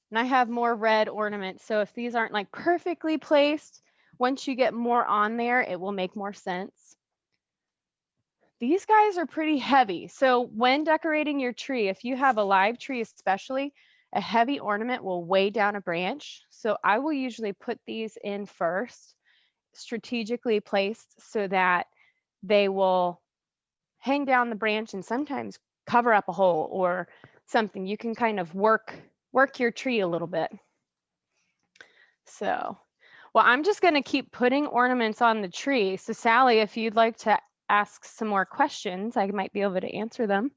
And I have more red ornaments. So if these aren't like perfectly placed, once you get more on there, it will make more sense. These guys are pretty heavy. So when decorating your tree, if you have a live tree especially, a heavy ornament will weigh down a branch. So I will usually put these in first, strategically placed so that they will hang down the branch and sometimes cover up a hole or something. You can kind of work your tree a little bit. So, well, I'm just going to keep putting ornaments on the tree. So Sally, if you'd like to ask some more questions, I might be able to answer them.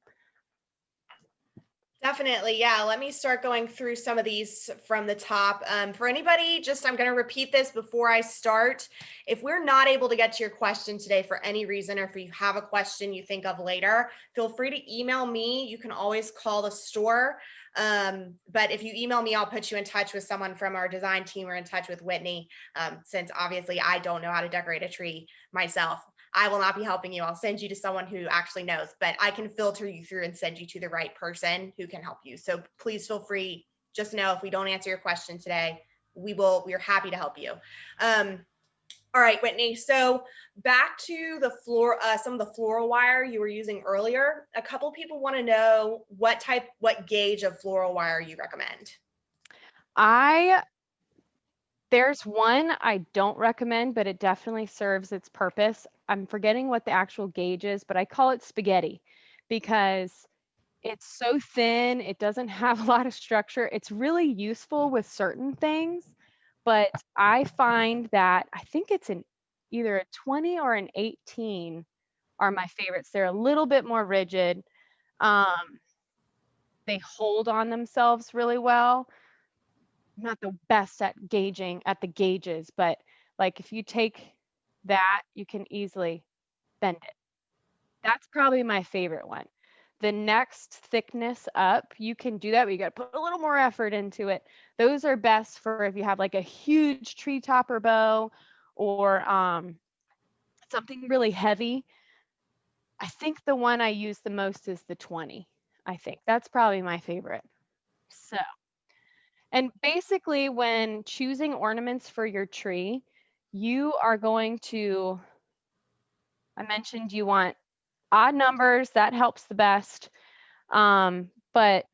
Definitely. Yeah. Let me start going through some of these from the top. For anybody, I'm going to repeat this before I start. If we're not able to get to your question today for any reason, or if you have a question you think of later, feel free to email me. You can always call the store. But if you email me, I'll put you in touch with someone from our design team or in touch with Whitney, since obviously I don't know how to decorate a tree myself. I will not be helping you. I'll send you to someone who actually knows, but I can filter you through and send you to the right person who can help you. So please feel free. Just know if we don't answer your question today, we're happy to help you. All right, Whitney. So back to the some of the floral wire you were using earlier. A couple people want to know what gauge of floral wire you recommend. There's one I don't recommend, but it definitely serves its purpose. I'm forgetting what the actual gauge is, but I call it spaghetti because it's so thin. It doesn't have a lot of structure. It's really useful with certain things, but I find that I think it's either a 20 or an 18 are my favorites. They're a little bit more rigid. They hold on themselves really well. I'm not the best at gauging at the gauges, but like if you take that, you can easily bend it. That's probably my favorite one. The next thickness up, you can do that, but you got to put a little more effort into it. Those are best for if you have like a huge tree topper bow or something really heavy. I think the one I use the most is the 20. I think that's probably my favorite. So, and basically when choosing ornaments for your tree, you are going to, I mentioned you want odd numbers, that helps the best. But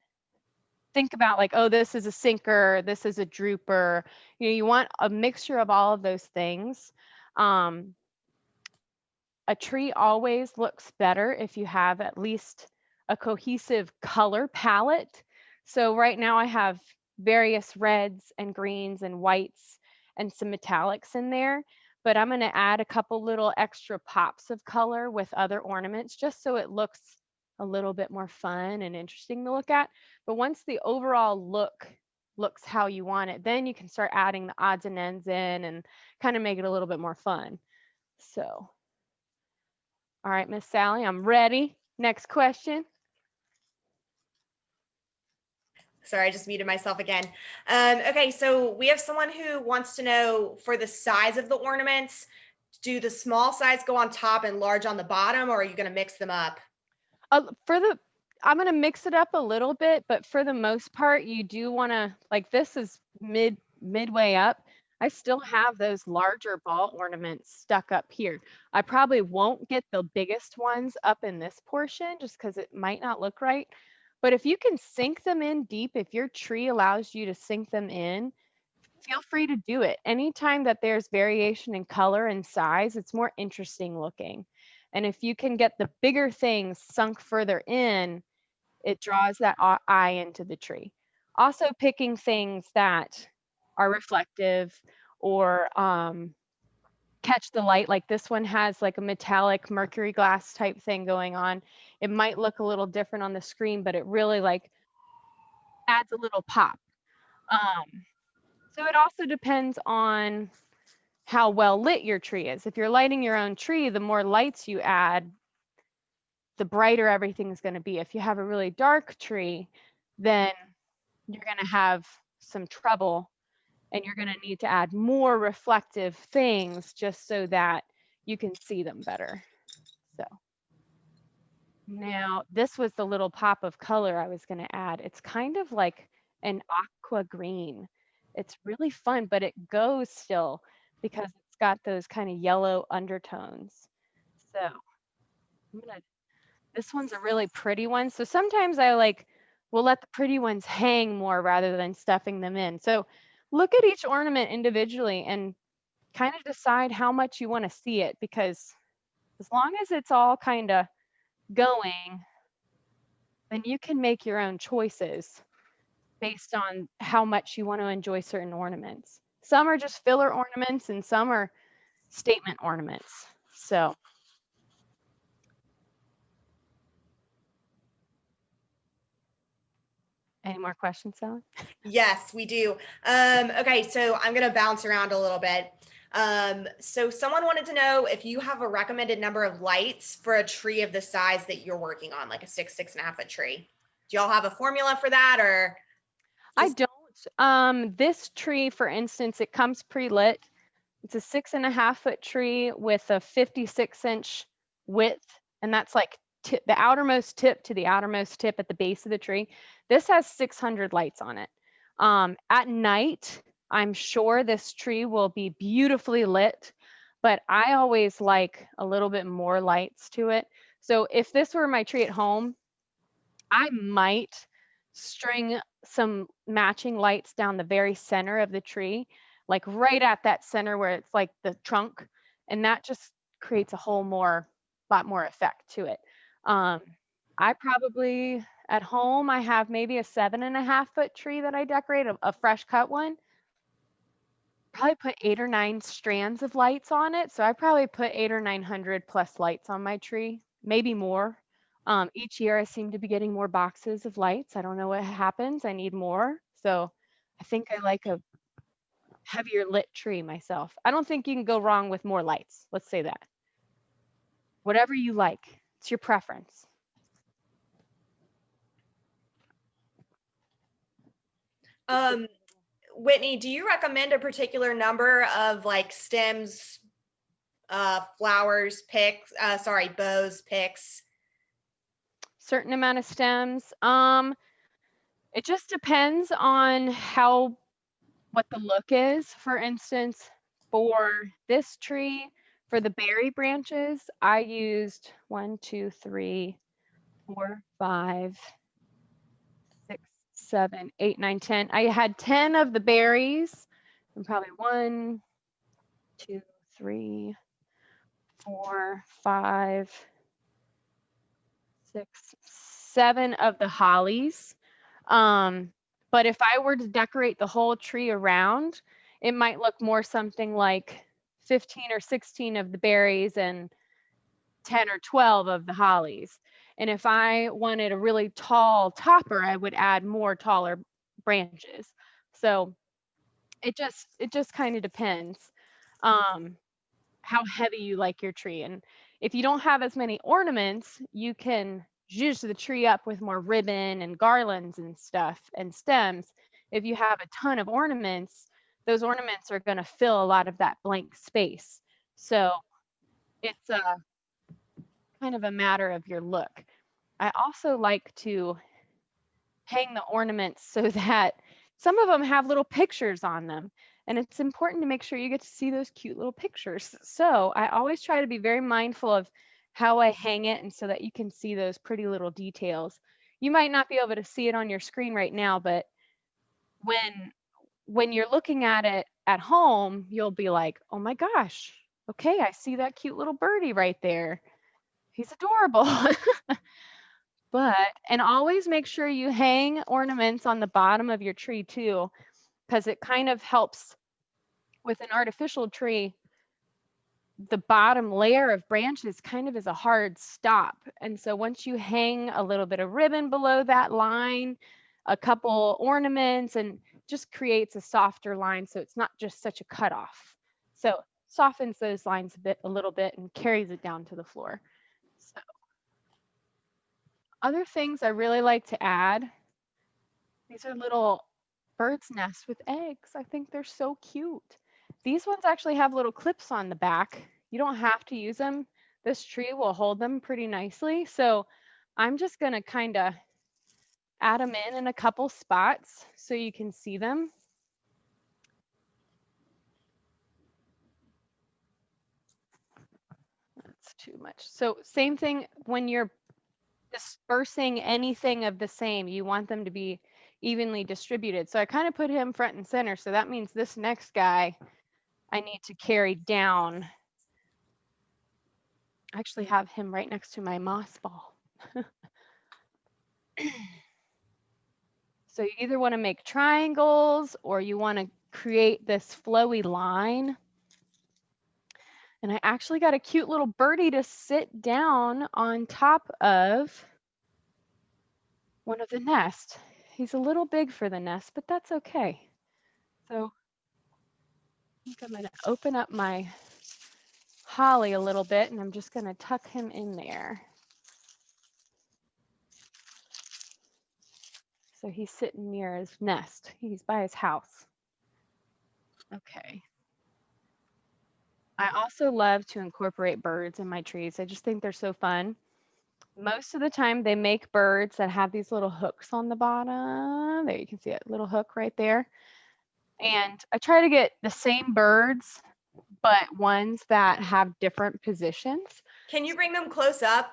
think about like, oh, this is a sinker, this is a drooper. You want a mixture of all of those things. A tree always looks better if you have at least a cohesive color palette. So right now I have various reds and greens and whites and some metallics in there, but I'm going to add a couple little extra pops of color with other ornaments just so it looks a little bit more fun and interesting to look at. But once the overall look looks how you want it, then you can start adding the odds and ends in and kind of make it a little bit more fun. So all right, Miss Sally, I'm ready. Next question. Sorry, I just muted myself again. Okay, so we have someone who wants to know for the size of the ornaments, do the small size go on top and large on the bottom, or are you going to mix them up? I'm going to mix it up a little bit, but for the most part, you do want to, like this is midway up. I still have those larger ball ornaments stuck up here. I probably won't get the biggest ones up in this portion just because it might not look right. But if you can sink them in deep, if your tree allows you to sink them in, feel free to do it. Anytime that there's variation in color and size, it's more interesting looking. And if you can get the bigger things sunk further in, it draws that eye into the tree. Also picking things that are reflective or catch the light. Like this one has like a metallic mercury glass type thing going on. It might look a little different on the screen, but it really like adds a little pop. So it also depends on how well lit your tree is. If you're lighting your own tree, the more lights you add, the brighter everything's going to be. If you have a really dark tree, then you're going to have some trouble, and you're going to need to add more reflective things just so that you can see them better. So now this was the little pop of color I was going to add. It's kind of like an aqua green. It's really fun, but it goes still because it's got those kind of yellow undertones. So this one's a really pretty one. So sometimes I will let the pretty ones hang more rather than stuffing them in. So look at each ornament individually and kind of decide how much you want to see it, because as long as it's all kind of going, then you can make your own choices based on how much you want to enjoy certain ornaments. Some are just filler ornaments and some are statement ornaments. So any more questions, Sally? Yes, we do. Okay, so I'm gonna bounce around a little bit. So someone wanted to know if you have a recommended number of lights for a tree of the size that you're working on, like a 6.5 foot tree. Do y'all have a formula for that, or? I don't. This tree, for instance, it comes pre-lit. It's a 6.5 foot tree with a 56-inch width, and that's like the outermost tip to the outermost tip at the base of the tree. This has 600 lights on it. At night, I'm sure this tree will be beautifully lit, but I always like a little bit more lights to it. So if this were my tree at home, I might string some matching lights down the very center of the tree, like right at that center where it's like the trunk, and that just creates a lot more effect to it. I probably at home I have maybe a 7.5 foot tree that I decorate, a fresh cut one. Probably put 8 or 9 strands of lights on it, so I probably put 8 or 900 plus lights on my tree, maybe more. Each year I seem to be getting more boxes of lights. I don't know what happens. I need more. So I think I like a heavier lit tree myself. I don't think you can go wrong with more lights. Let's say that. Whatever you like, it's your preference. Whitney, do you recommend a particular number of like stems, flowers, picks, bows, picks? Certain amount of stems. It just depends on what the look is. For instance, for this tree, for the berry branches, I used 1, 2, 3, 4, 5, 6, 7, 8, 9, 10. I had 10 of the berries, and probably 1, 2, 3, 4, 5, 6, 7 of the hollies. But if I were to decorate the whole tree around, it might look more something like 15 or 16 of the berries and 10 or 12 of the hollies. And if I wanted a really tall topper, I would add more taller branches. So it just kind of depends how heavy you like your tree. And if you don't have as many ornaments, you can zhuzh the tree up with more ribbon and garlands and stuff and stems. If you have a ton of ornaments, those ornaments are going to fill a lot of that blank space. So it's kind of a matter of your look. I also like to hang the ornaments so that some of them have little pictures on them. And it's important to make sure you get to see those cute little pictures. So I always try to be very mindful of how I hang it, and so that you can see those pretty little details. You might not be able to see it on your screen right now, but when you're looking at it at home, you'll be like, oh my gosh, okay, I see that cute little birdie right there. He's adorable. And always make sure you hang ornaments on the bottom of your tree too, because it kind of helps with an artificial tree. the bottom layer of branches kind of is a hard stop. And so once you hang a little bit of ribbon below that line, a couple ornaments, and just creates a softer line so it's not just such a cutoff. So softens those lines a little bit and carries it down to the floor. So other things I really like to add, these are little bird's nests with eggs. I think they're so cute. These ones actually have little clips on the back. You don't have to use them. This tree will hold them pretty nicely. So I'm just going to kind of add them in a couple spots so you can see them. That's too much. So same thing when you're dispersing anything of the same, you want them to be evenly distributed. So I kind of put him front and center. So that means this next guy I need to carry down. I actually have him right next to my moss ball. So you either want to make triangles or you want to create this flowy line. And I actually got a cute little birdie to sit down on top of one of the nests. He's a little big for the nest, but that's okay. So I think I'm going to open up my holly a little bit and I'm just going to tuck him in there. So he's sitting near his nest. He's by his house. Okay. I also love to incorporate birds in my trees. I just think they're so fun. Most of the time they make birds that have these little hooks on the bottom. There you can see it, little hook right there. And I try to get the same birds, but ones that have different positions. Can you bring them close up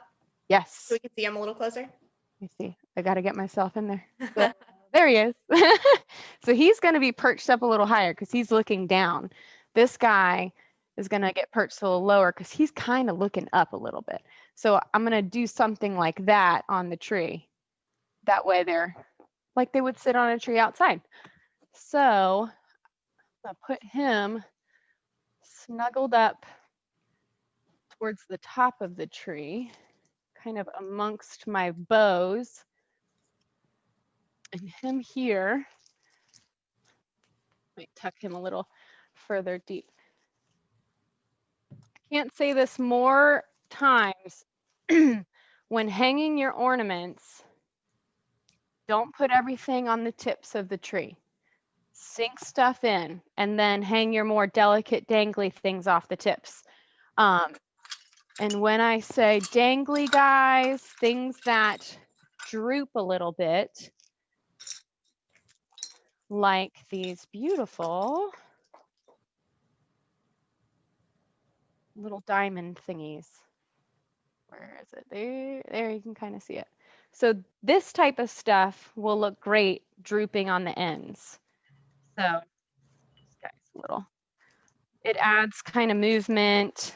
Yes. so we can see them a little closer? Let me see. I got to get myself in there. So, there he is. So he's going to be perched up a little higher because he's looking down. This guy is going to get perched a little lower because he's kind of looking up a little bit. So I'm going to do something like that on the tree. That way they're like they would sit on a tree outside. So I'll put him snuggled up towards the top of the tree, kind of amongst my bows. And him here, might tuck him a little further deep. I can't say this more times. When hanging your ornaments, don't put everything on the tips of the tree. Sink stuff in and then hang your more delicate dangly things off the tips. And when I say dangly, guys, things that droop a little bit, like these beautiful little diamond thingies. Where is it? There you can kind of see it. So this type of stuff will look great drooping on the ends. So this guy's a little, it adds kind of movement,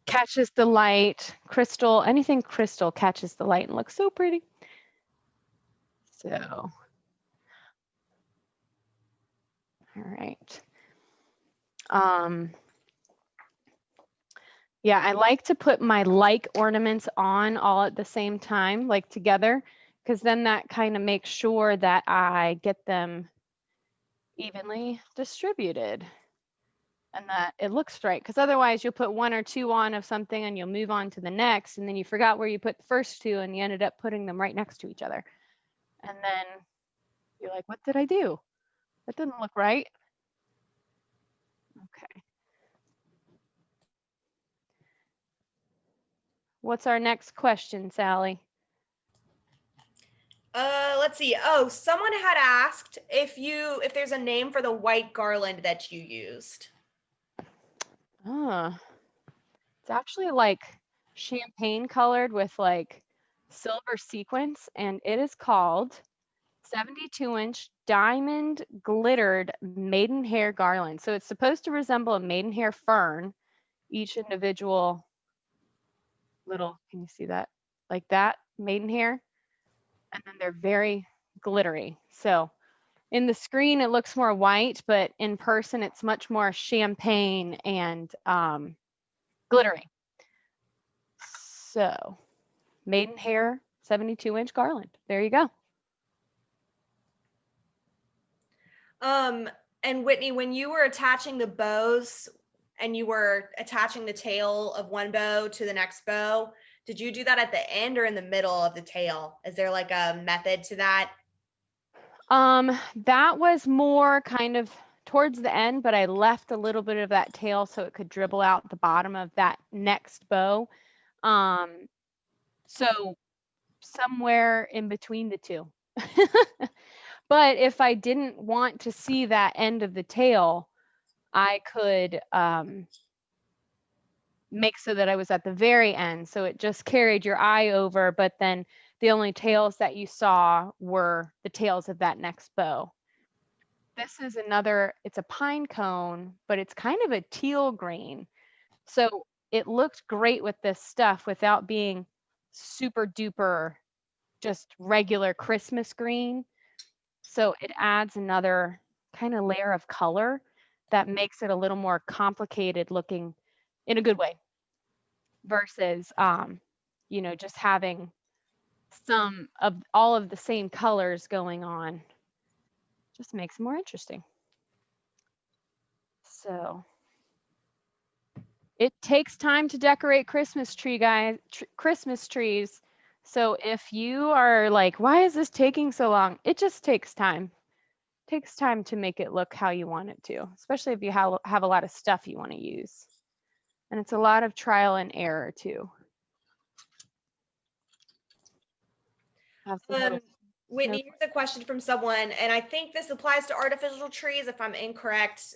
catches the light, crystal, anything crystal catches the light and looks so pretty. So, all right. Yeah, I like to put my like ornaments on all at the same time, like together, because then that kind of makes sure that I get them evenly distributed and that it looks right. Because otherwise you'll put one or two on of something and you'll move on to the next. And then you forgot where you put the first two and you ended up putting them right next to each other. And then you're like, what did I do? That didn't look right. Okay. What's our next question, Sally? Let's see. Oh, someone had asked if there's a name for the white garland that you used. It's actually like champagne colored with like silver sequins, and it is called 72-inch diamond glittered maidenhair garland. So it's supposed to resemble a maidenhair fern, each individual little, can you see that? Like that, maidenhair. And then they're very glittery. So In the screen, it looks more white, but in person, it's much more champagne and glittery. So, maidenhair 72-inch garland. There you go. And Whitney, when you were attaching the bows and you were attaching the tail of one bow to the next bow, did you do that at the end or in the middle of the tail? Is there like a method to that? That was more kind of towards the end, but I left a little bit of that tail so it could dribble out the bottom of that next bow. So somewhere in between the two. But if I didn't want to see that end of the tail, I could make so that I was at the very end. So it just carried your eye over, but then the only tails that you saw were the tails of that next bow. This is another, it's a pine cone, but it's kind of a teal green. So it looked great with this stuff without being super duper just regular Christmas green. So it adds another kind of layer of color that makes it a little more complicated looking in a good way versus just having some of all of the same colors going on. Just makes it more interesting. So it takes time to decorate Christmas tree, guys, Christmas trees. So if you are like, why is this taking so long? It just takes time. It takes time to make it look how you want it to, especially if you have a lot of stuff you want to use. And it's a lot of trial and error too. Whitney, here's a question from someone, and I think this applies to artificial trees. If I'm incorrect,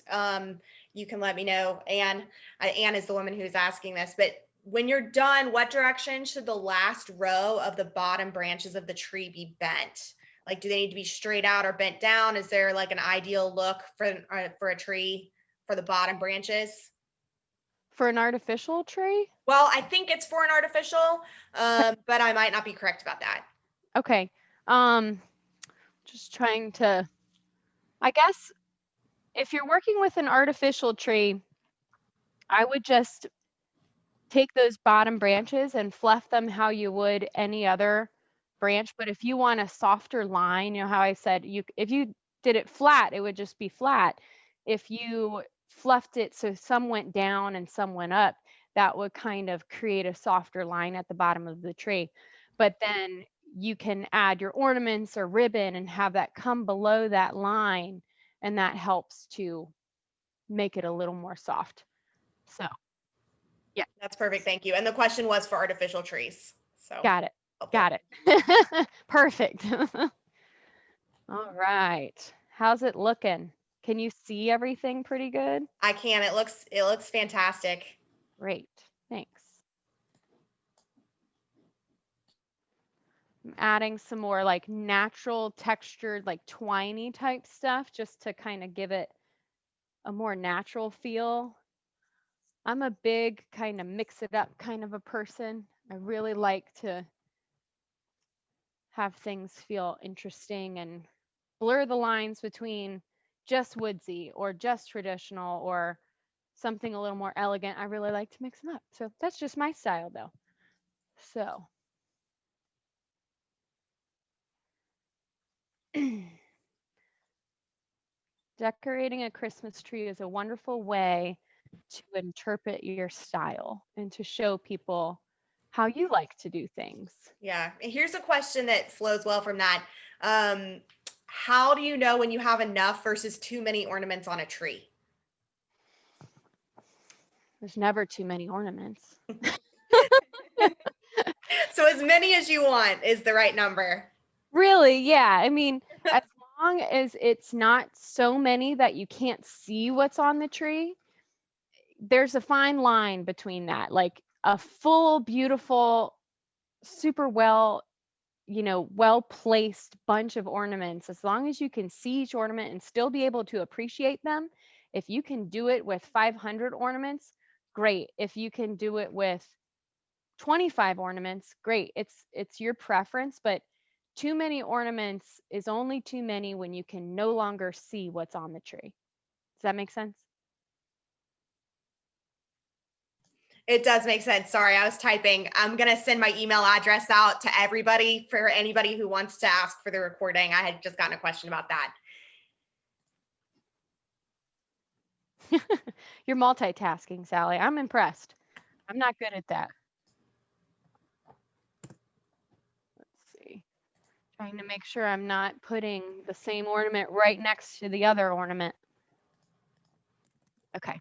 you can let me know. Anne is the woman who's asking this, but when you're done, what direction should the last row of the bottom branches of the tree be bent? Like, do they need to be straight out or bent down? Is there like an ideal look for a tree for the bottom branches? For an artificial tree? Well, I think it's for an artificial, but I might not be correct about that. Okay. Just trying to, I guess if you're working with an artificial tree, I would just take those bottom branches and fluff them how you would any other branch. But if you want a softer line, how I said, if you did it flat, it would just be flat. If you fluffed it so some went down and some went up, that would kind of create a softer line at the bottom of the tree. But then you can add your ornaments or ribbon and have that come below that line, and that helps to make it a little more soft. So yeah, that's perfect. Thank you. And the question was for artificial trees. So got it. Perfect. All right. How's it looking? Can you see everything pretty good? I can. It looks fantastic. Great. Thanks. I'm adding some more like natural textured, like twiny type stuff just to kind of give it a more natural feel. I'm a big kind of mix it up kind of a person. I really like to have things feel interesting and blur the lines between just woodsy or just traditional or something a little more elegant. I really like to mix them up. So that's just my style though. So decorating a Christmas tree is a wonderful way to interpret your style and to show people how you like to do things. Yeah. Here's a question that flows well from that. How do you know when you have enough versus too many ornaments on a tree? There's never too many ornaments. So as many as you want is the right number. Really, yeah. I mean, as long as it's not so many that you can't see what's on the tree, there's a fine line between that. Like a full, beautiful, super well placed bunch of ornaments, as long as you can see each ornament and still be able to appreciate them. If you can do it with 500 ornaments, great. If you can do it with 25 ornaments, great. It's your preference, but too many ornaments is only too many when you can no longer see what's on the tree. Does that make sense? It does make sense. Sorry, I was typing. I'm going to send my email address out to everybody for anybody who wants to ask for the recording. I had just gotten a question about that. You're multitasking, Sally. I'm impressed. I'm not good at that. Let's see. Trying to make sure I'm not putting the same ornament right next to the other ornament. Okay.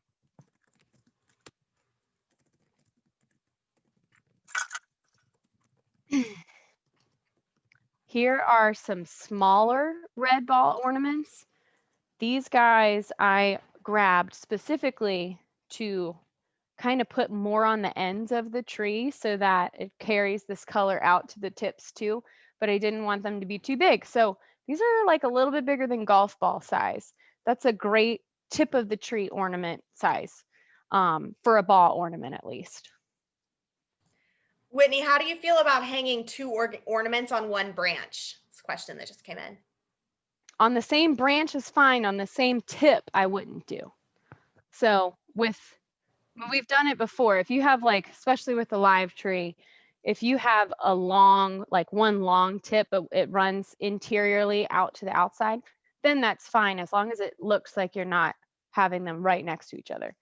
Here are some smaller red ball ornaments. These guys I grabbed specifically to kind of put more on the ends of the tree so that it carries this color out to the tips too, but I didn't want them to be too big. So these are like a little bit bigger than golf ball size. That's a great tip of the tree ornament size for a ball ornament at least. Whitney, how do you feel about hanging two ornaments on one branch? It's a question that just came in. On the same branch is fine. On the same tip, I wouldn't do. So we've done it before. If you have like, especially with the live tree, if you have a long, like one long tip, but it runs interiorly out to the outside, then that's fine as long as it looks like you're not having them right next to each other.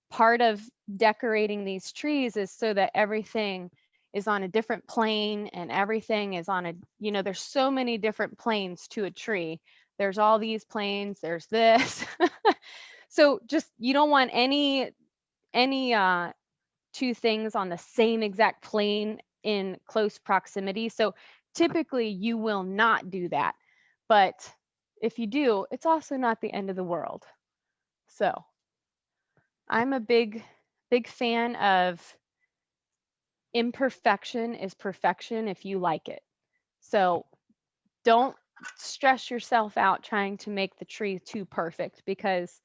Part of decorating these trees is so that everything is on a different plane and everything is on a, there's so many different planes to a tree. There's all these planes, there's this. So just, you don't want any two things on the same exact plane in close proximity. So typically you will not do that. But if you do, it's also not the end of the world. So I'm a big fan of imperfection is perfection if you like it. So don't stress yourself out trying to make the tree too perfect, because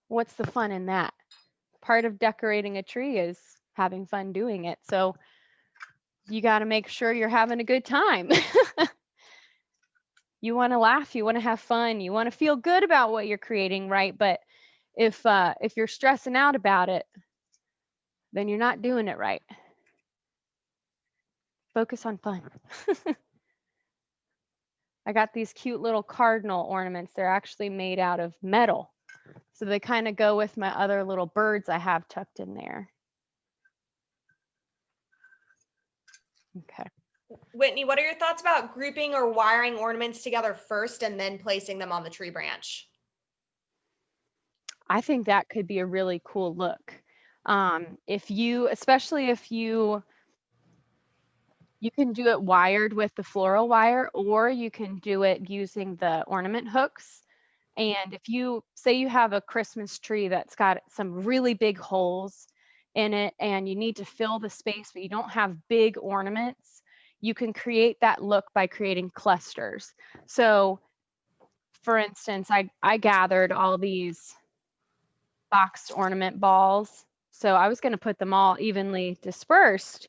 what's the fun in that? Part of decorating a tree is having fun doing it. So you got to make sure you're having a good time. You want to laugh, you want to have fun, you want to feel good about what you're creating, right? But if you're stressing out about it, then you're not doing it right. Focus on fun. I got these cute little cardinal ornaments. They're actually made out of metal. So they kind of go with my other little birds I have tucked in there. Okay. Whitney, what are your thoughts about grouping or wiring ornaments together first and then placing them on the tree branch? I think that could be a really cool look. Especially if you can do it wired with the floral wire, or you can do it using the ornament hooks. And if you say you have a Christmas tree that's got some really big holes in it and you need to fill the space, but you don't have big ornaments, you can create that look by creating clusters. So for instance, I gathered all these boxed ornament balls. So I was going to put them all evenly dispersed.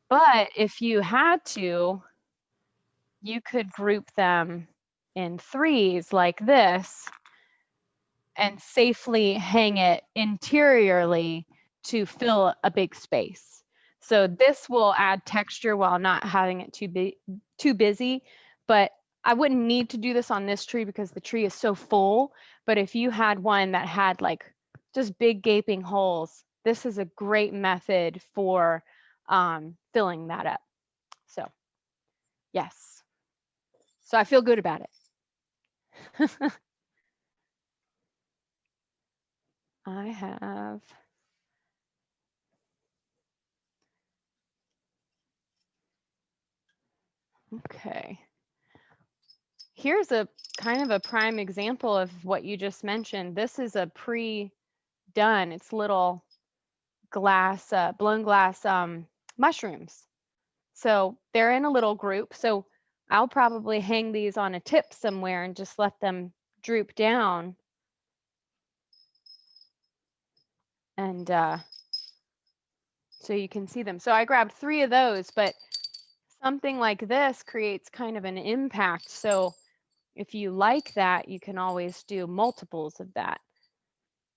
But if you had to, you could group them in threes like this and safely hang it interiorly to fill a big space. So this will add texture while not having it too busy. But I wouldn't need to do this on this tree because the tree is so full. But if you had one that had like just big gaping holes, this is a great method for filling that up. So yes. So I feel good about it. I have okay. Here's a kind of a prime example of what you just mentioned. This is a pre-done. It's little glass, blown glass mushrooms. So they're in a little group. So I'll probably hang these on a tip somewhere and just let them droop down. And so you can see them. So I grabbed 3 of those, but something like this creates kind of an impact. So if you like that, you can always do multiples of that.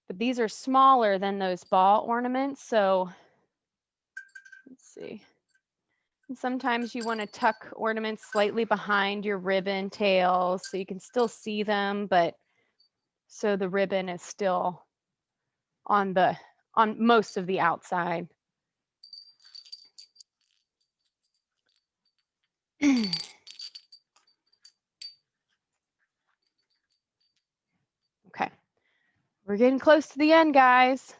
But these are smaller than those ball ornaments. So let's see. And sometimes you want to tuck ornaments slightly behind your ribbon tails so you can still see them, but so the ribbon is still on most of the outside. Okay. We're getting close to the end, guys,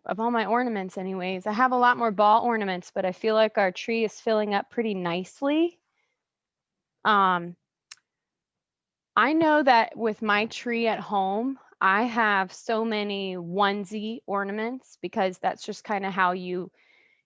of all my ornaments anyways. I have a lot more ball ornaments, but I feel like our tree is filling up pretty nicely. I know that with my tree at home, I have so many onesie ornaments because that's just kind of how you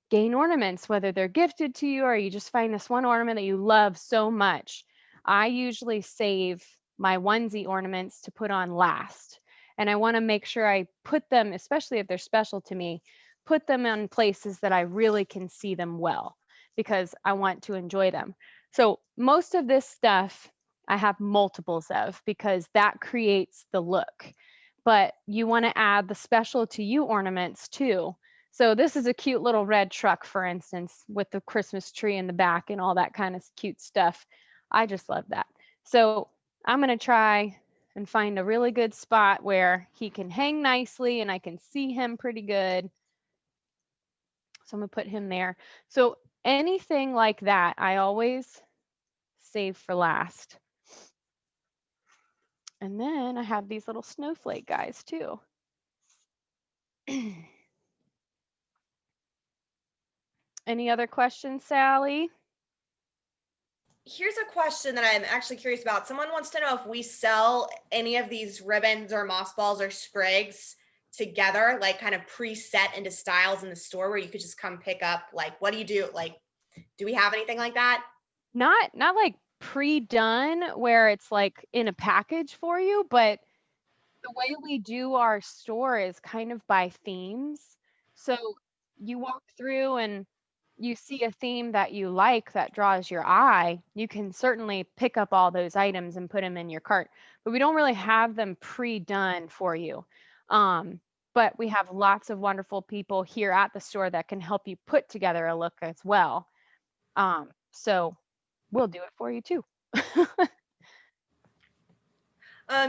gain ornaments, whether they're gifted to you or you just find this one ornament that you love so much. I usually save my onesie ornaments to put on last. And I want to make sure I put them, especially if they're special to me, put them in places that I really can see them well because I want to enjoy them. So most of this stuff I have multiples of because that creates the look. But you want to add the special to you ornaments too. So this is a cute little red truck, for instance, with the Christmas tree in the back and all that kind of cute stuff. I just love that. So I'm going to try and find a really good spot where he can hang nicely and I can see him pretty good. So I'm going to put him there. So anything like that, I always save for last. And then I have these little snowflake guys too. Any other questions, Sally? Here's a question that I'm actually curious about. Someone wants to know if we sell any of these ribbons or moss balls or sprigs together, like kind of preset into styles in the store where you could just come pick up. Like, what do you do? Like, do we have anything like that? Not like pre-done where it's like in a package for you, but the way we do our store is kind of by themes. So you walk through and you see a theme that you like that draws your eye, you can certainly pick up all those items and put them in your cart. But we don't really have them pre-done for you. Um, but we have lots of wonderful people here at the store that can help you put together a look as well. So we'll do it for you too.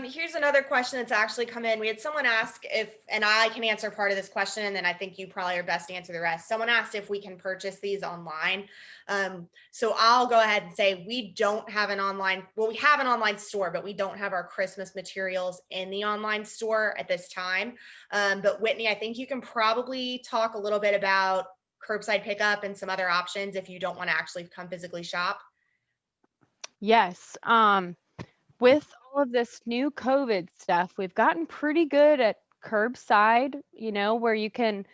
Here's another question that's actually come in. We had someone ask if, and I can answer part of this question, and then I think you probably are best to answer the rest. Someone asked if we can purchase these online. So I'll go ahead and say we don't have an online, well, we have an online store, but we don't have our Christmas materials in the online store at this time. But Whitney, I think you can probably talk a little bit about curbside pickup and some other options if you don't want to actually come physically shop. Yes. With all of this new COVID stuff, we've gotten pretty good at curbside, where you can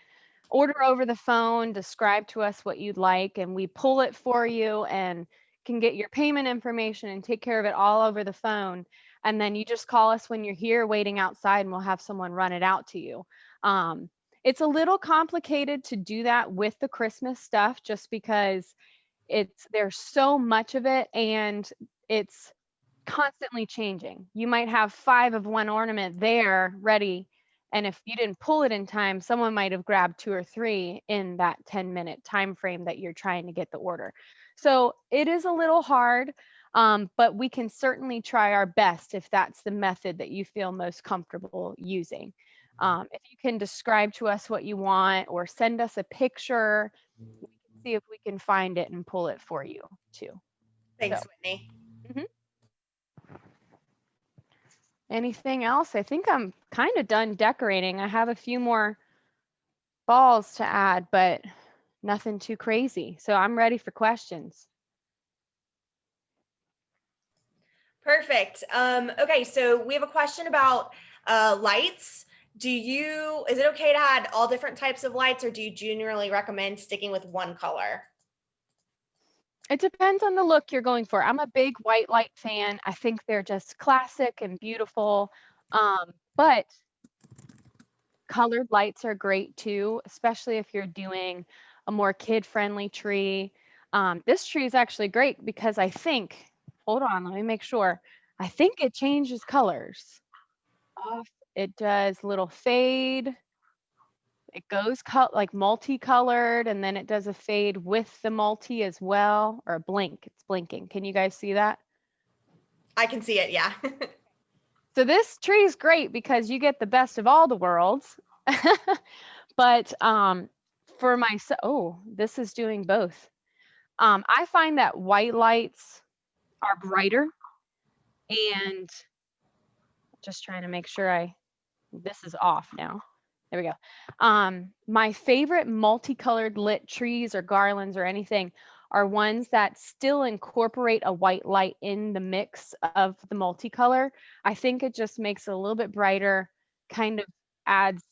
order over the phone, describe to us what you'd like, and we pull it for you and can get your payment information and take care of it all over the phone. And then you just call us when you're here waiting outside and we'll have someone run it out to you. It's a little complicated to do that with the Christmas stuff just because there's so much of it and it's constantly changing. You might have 5 of one ornament there ready, and if you didn't pull it in time, someone might have grabbed 2 or 3 in that 10-minute time frame that you're trying to get the order. So it is a little hard, but we can certainly try our best if that's the method that you feel most comfortable using. If you can describe to us what you want or send us a picture, we can see if we can find it and pull it for you too. Thanks, So, Whitney. mhm. Anything else? I think I'm kind of done decorating. I have a few more balls to add, but nothing too crazy. So I'm ready for questions. Perfect. Okay, so we have a question about lights. Is it okay to add all different types of lights, or do you generally recommend sticking with one color? It depends on the look you're going for. I'm a big white light fan. I think they're just classic and beautiful. But colored lights are great too, especially if you're doing a more kid-friendly tree. This tree is actually great because I think, hold on, let me make sure. I think it changes colors. Off, it does little fade. It goes like multicolored, and then it does a fade with the multi as well, or a blink. It's blinking. Can you guys see that? I can see it. Yeah. So this tree is great because you get the best of all the worlds. But for myself, oh, this is doing both. I find that white lights are brighter, and just trying to make sure this is off now. There we go. My favorite multicolored lit trees or garlands or anything are ones that still incorporate a white light in the mix of the multicolor. I think it just makes it a little bit brighter, kind of adds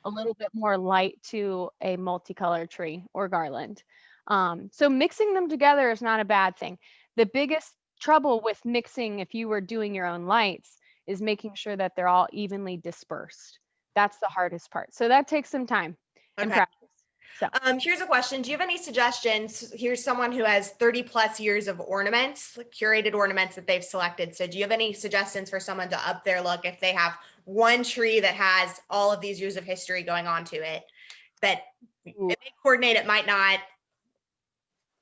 a little bit more light to a multicolored tree or garland. So mixing them together is not a bad thing. The biggest trouble with mixing, if you were doing your own lights, is making sure that they're all evenly dispersed. That's the hardest part. So that takes some time and Okay. practice. So Here's a question. Do you have any suggestions? Here's someone who has 30 plus years of ornaments, like curated ornaments that they've selected. So do you have any suggestions for someone to up their look if they have one tree that has all of these years of history going on to it, that it may coordinate, it might not?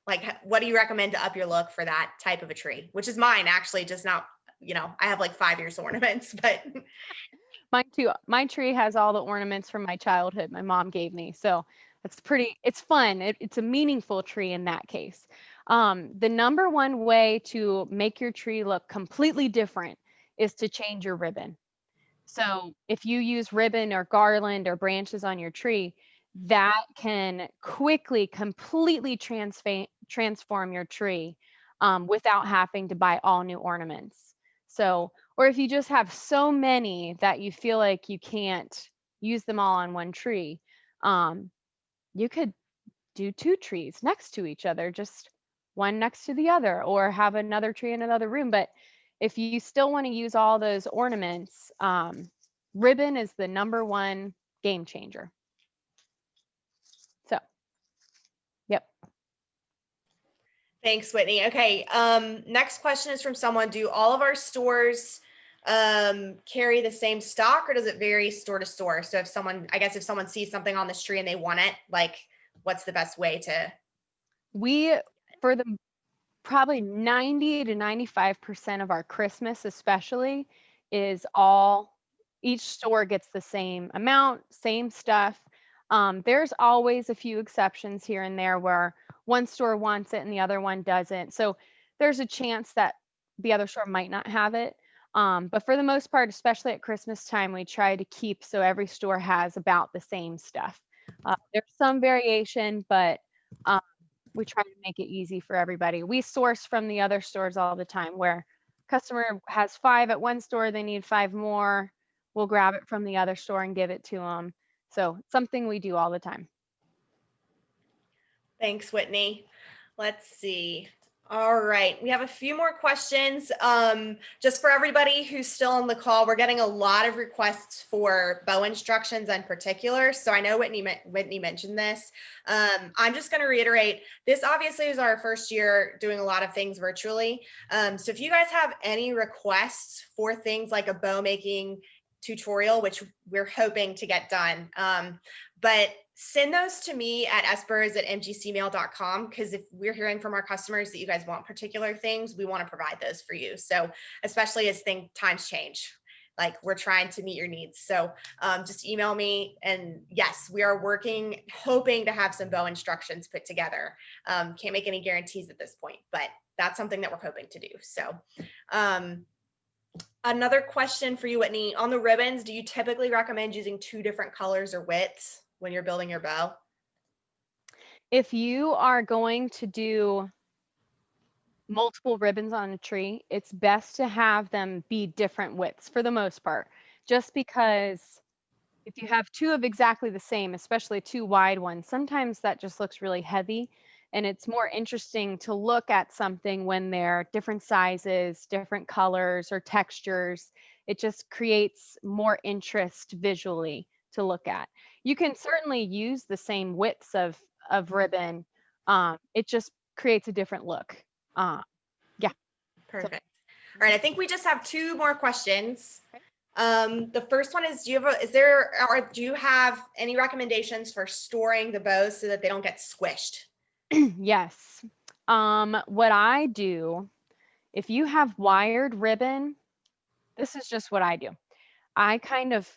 Like, what do you recommend to up your look for that type of a tree? Which is mine, actually, just not, I have like 5 years ornaments, but mine too. My tree has all the ornaments from my childhood my mom gave me. So it's fun. It's a meaningful tree in that case. The number one way to make your tree look completely different is to change your ribbon. So if you use ribbon or garland or branches on your tree, that can quickly, completely transform your tree without having to buy all new ornaments. So, or if you just have so many that you feel like you can't use them all on one tree, you could do two trees next to each other, just one next to the other, or have another tree in another room. But if you still want to use all those ornaments, ribbon is the number one game changer. So, yep. thanks, Whitney. Okay. Next question is from someone. Do all of our stores carry the same stock, or does it vary store to store? So if someone sees something on this tree and they want it, like, what's the best way to? For the probably 90 to 95% of our Christmas, especially, is each store gets the same amount, same stuff. There's always a few exceptions here and there where one store wants it and the other one doesn't. So there's a chance that the other store might not have it. But for the most part, especially at Christmas time, we try to keep so every store has about the same stuff. There's some variation, but we try to make it easy for everybody. We source from the other stores all the time where customer has 5 at one store, they need 5 more. We'll grab it from the other store and give it to them. So something we do all the time. Thanks, Whitney. Let's see. All right, we have a few more questions. Just for everybody who's still on the call, we're getting a lot of requests for bow instructions in particular. So I know Whitney mentioned this. I'm just going to reiterate, this obviously is our first year doing a lot of things virtually. So if you guys have any requests for things like a bow making tutorial, which we're hoping to get done, but send those to me at espers@mgcmail.com, because if we're hearing from our customers that you guys want particular things, we want to provide those for you. So especially as times change, like, we're trying to meet your needs. So just email me. And yes, we are hoping to have some bow instructions put together. Can't make any guarantees at this point, but that's something that we're hoping to do. So another question for you, Whitney, on the ribbons, do you typically recommend using 2 different colors or widths when you're building your bow? If you are going to do multiple ribbons on a tree, it's best to have them be different widths for the most part, just because if you have 2 of exactly the same, especially 2 wide ones, sometimes that just looks really heavy. And it's more interesting to look at something when they're different sizes, different colors or textures. It just creates more interest visually to look at. You can certainly use the same widths of ribbon. It just creates a different look. Yeah. Perfect. All right, I think we just have 2 more questions. Okay. The first one is, do you have any recommendations for storing the bows so that they don't get squished? Yes. What I do, if you have wired ribbon, this is just what I do. I kind of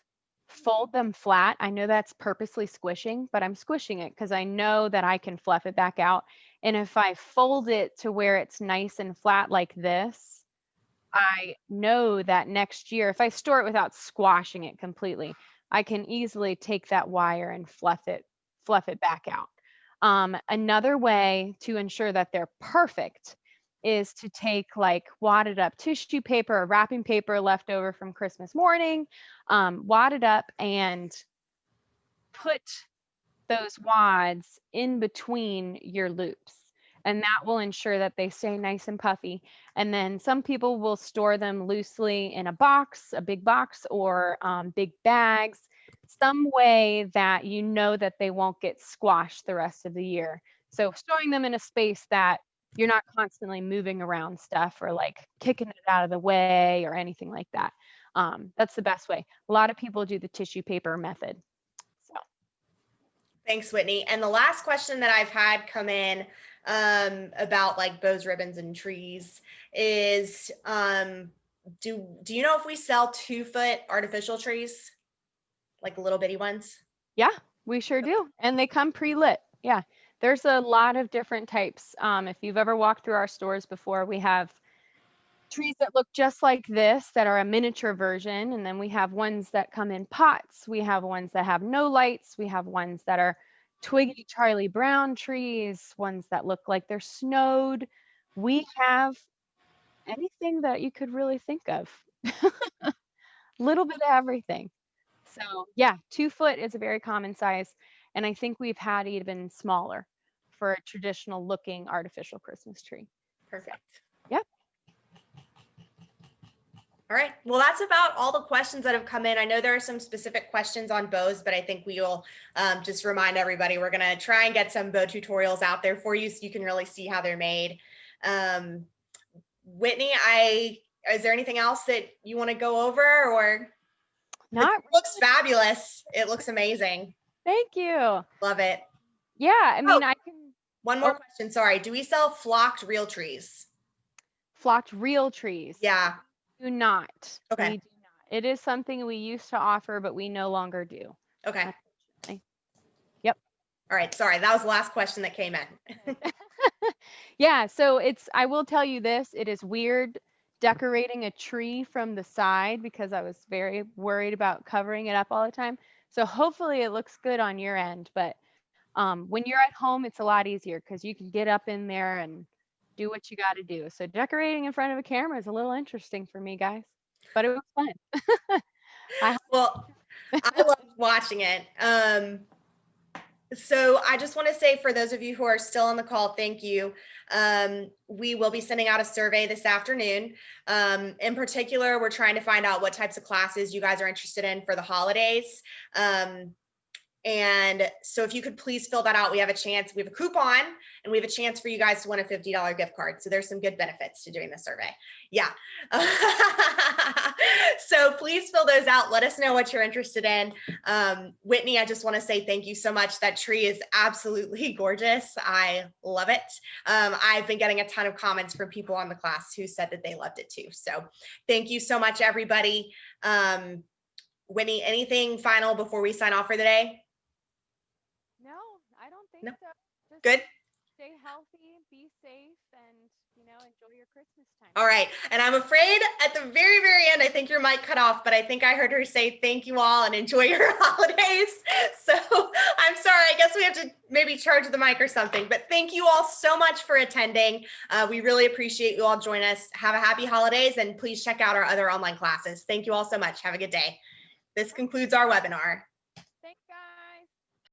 fold them flat. I know that's purposely squishing, but I'm squishing it because I know that I can fluff it back out. And if I fold it to where it's nice and flat like this, I know that next year, if I store it without squashing it completely, I can easily take that wire and fluff it back out. Another way to ensure that they're perfect is to take like wadded up tissue paper or wrapping paper left over from Christmas morning, wad it up and put those wads in between your loops. And that will ensure that they stay nice and puffy. And then some people will store them loosely in a box, a big box, or big bags, some way that you know that they won't get squashed the rest of the year. So storing them in a space that you're not constantly moving around stuff or like kicking it out of the way or anything like that. That's the best way. A lot of people do the tissue paper method. So. Thanks, Whitney. And the last question that I've had come in about like bows, ribbons, and trees is, do you know if we sell 2-foot artificial trees, like little bitty ones? Yeah, we sure do. And they come pre-lit. Yeah. There's a lot of different types. If you've ever walked through our stores before, we have trees that look just like this that are a miniature version. And then we have ones that come in pots. We have ones that have no lights. We have ones that are twiggy Charlie Brown trees, ones that look like they're snowed. We have anything that you could really think of. Little bit of everything. So yeah, 2 foot is a very common size. And I think we've had even smaller for a traditional looking artificial Christmas tree. Perfect. Yep. All right. Well, that's about all the questions that have come in. I know there are some specific questions on bows, but I think we will just remind everybody we're going to try and get some bow tutorials out there for you so you can really see how they're made. Whitney, is there anything else that you want to go over, or? Not It looks fabulous. It looks amazing. Thank you. Love it. Yeah, I mean, I can. One more question. Sorry. Do we sell flocked real trees? Flocked real trees? Yeah. Do not. Okay. We do not. It is something we used to offer, but we no longer do. Okay. Unfortunately. Yep. All right. Sorry. That was the last question that came in. Yeah. So I will tell you this, it is weird decorating a tree from the side because I was very worried about covering it up all the time. So hopefully it looks good on your end, but when you're at home, it's a lot easier because you can get up in there and do what you got to do. So decorating in front of a camera is a little interesting for me, guys, but it was fun. Well, I love watching it. So I just want to say, for those of you who are still on the call, thank you. We will be sending out a survey this afternoon. In particular, we're trying to find out what types of classes you guys are interested in for the holidays. And so if you could please fill that out, we have a chance. We have a coupon and we have a chance for you guys to win a $50 gift card. So there's some good benefits to doing the survey. Yeah. So please fill those out. Let us know what you're interested in. Whitney, I just want to say thank you so much. That tree is absolutely gorgeous. I love it. I've been getting a ton of comments from people on the class who said that they loved it too. So thank you so much, everybody. Whitney, anything final before we sign off for the day? No, I don't think No. so. Just Good. stay healthy, be safe, and enjoy your Christmas time. All right. And I'm afraid at the very, very end, I think your mic cut off, but I think I heard her say thank you all and enjoy your holidays. So I'm sorry. I guess we have to maybe charge the mic or something, but thank you all so much for attending. We really appreciate you all joining us. Have a happy holidays, and please check out our other online classes. Thank you all so much. Have a good day. This concludes our webinar.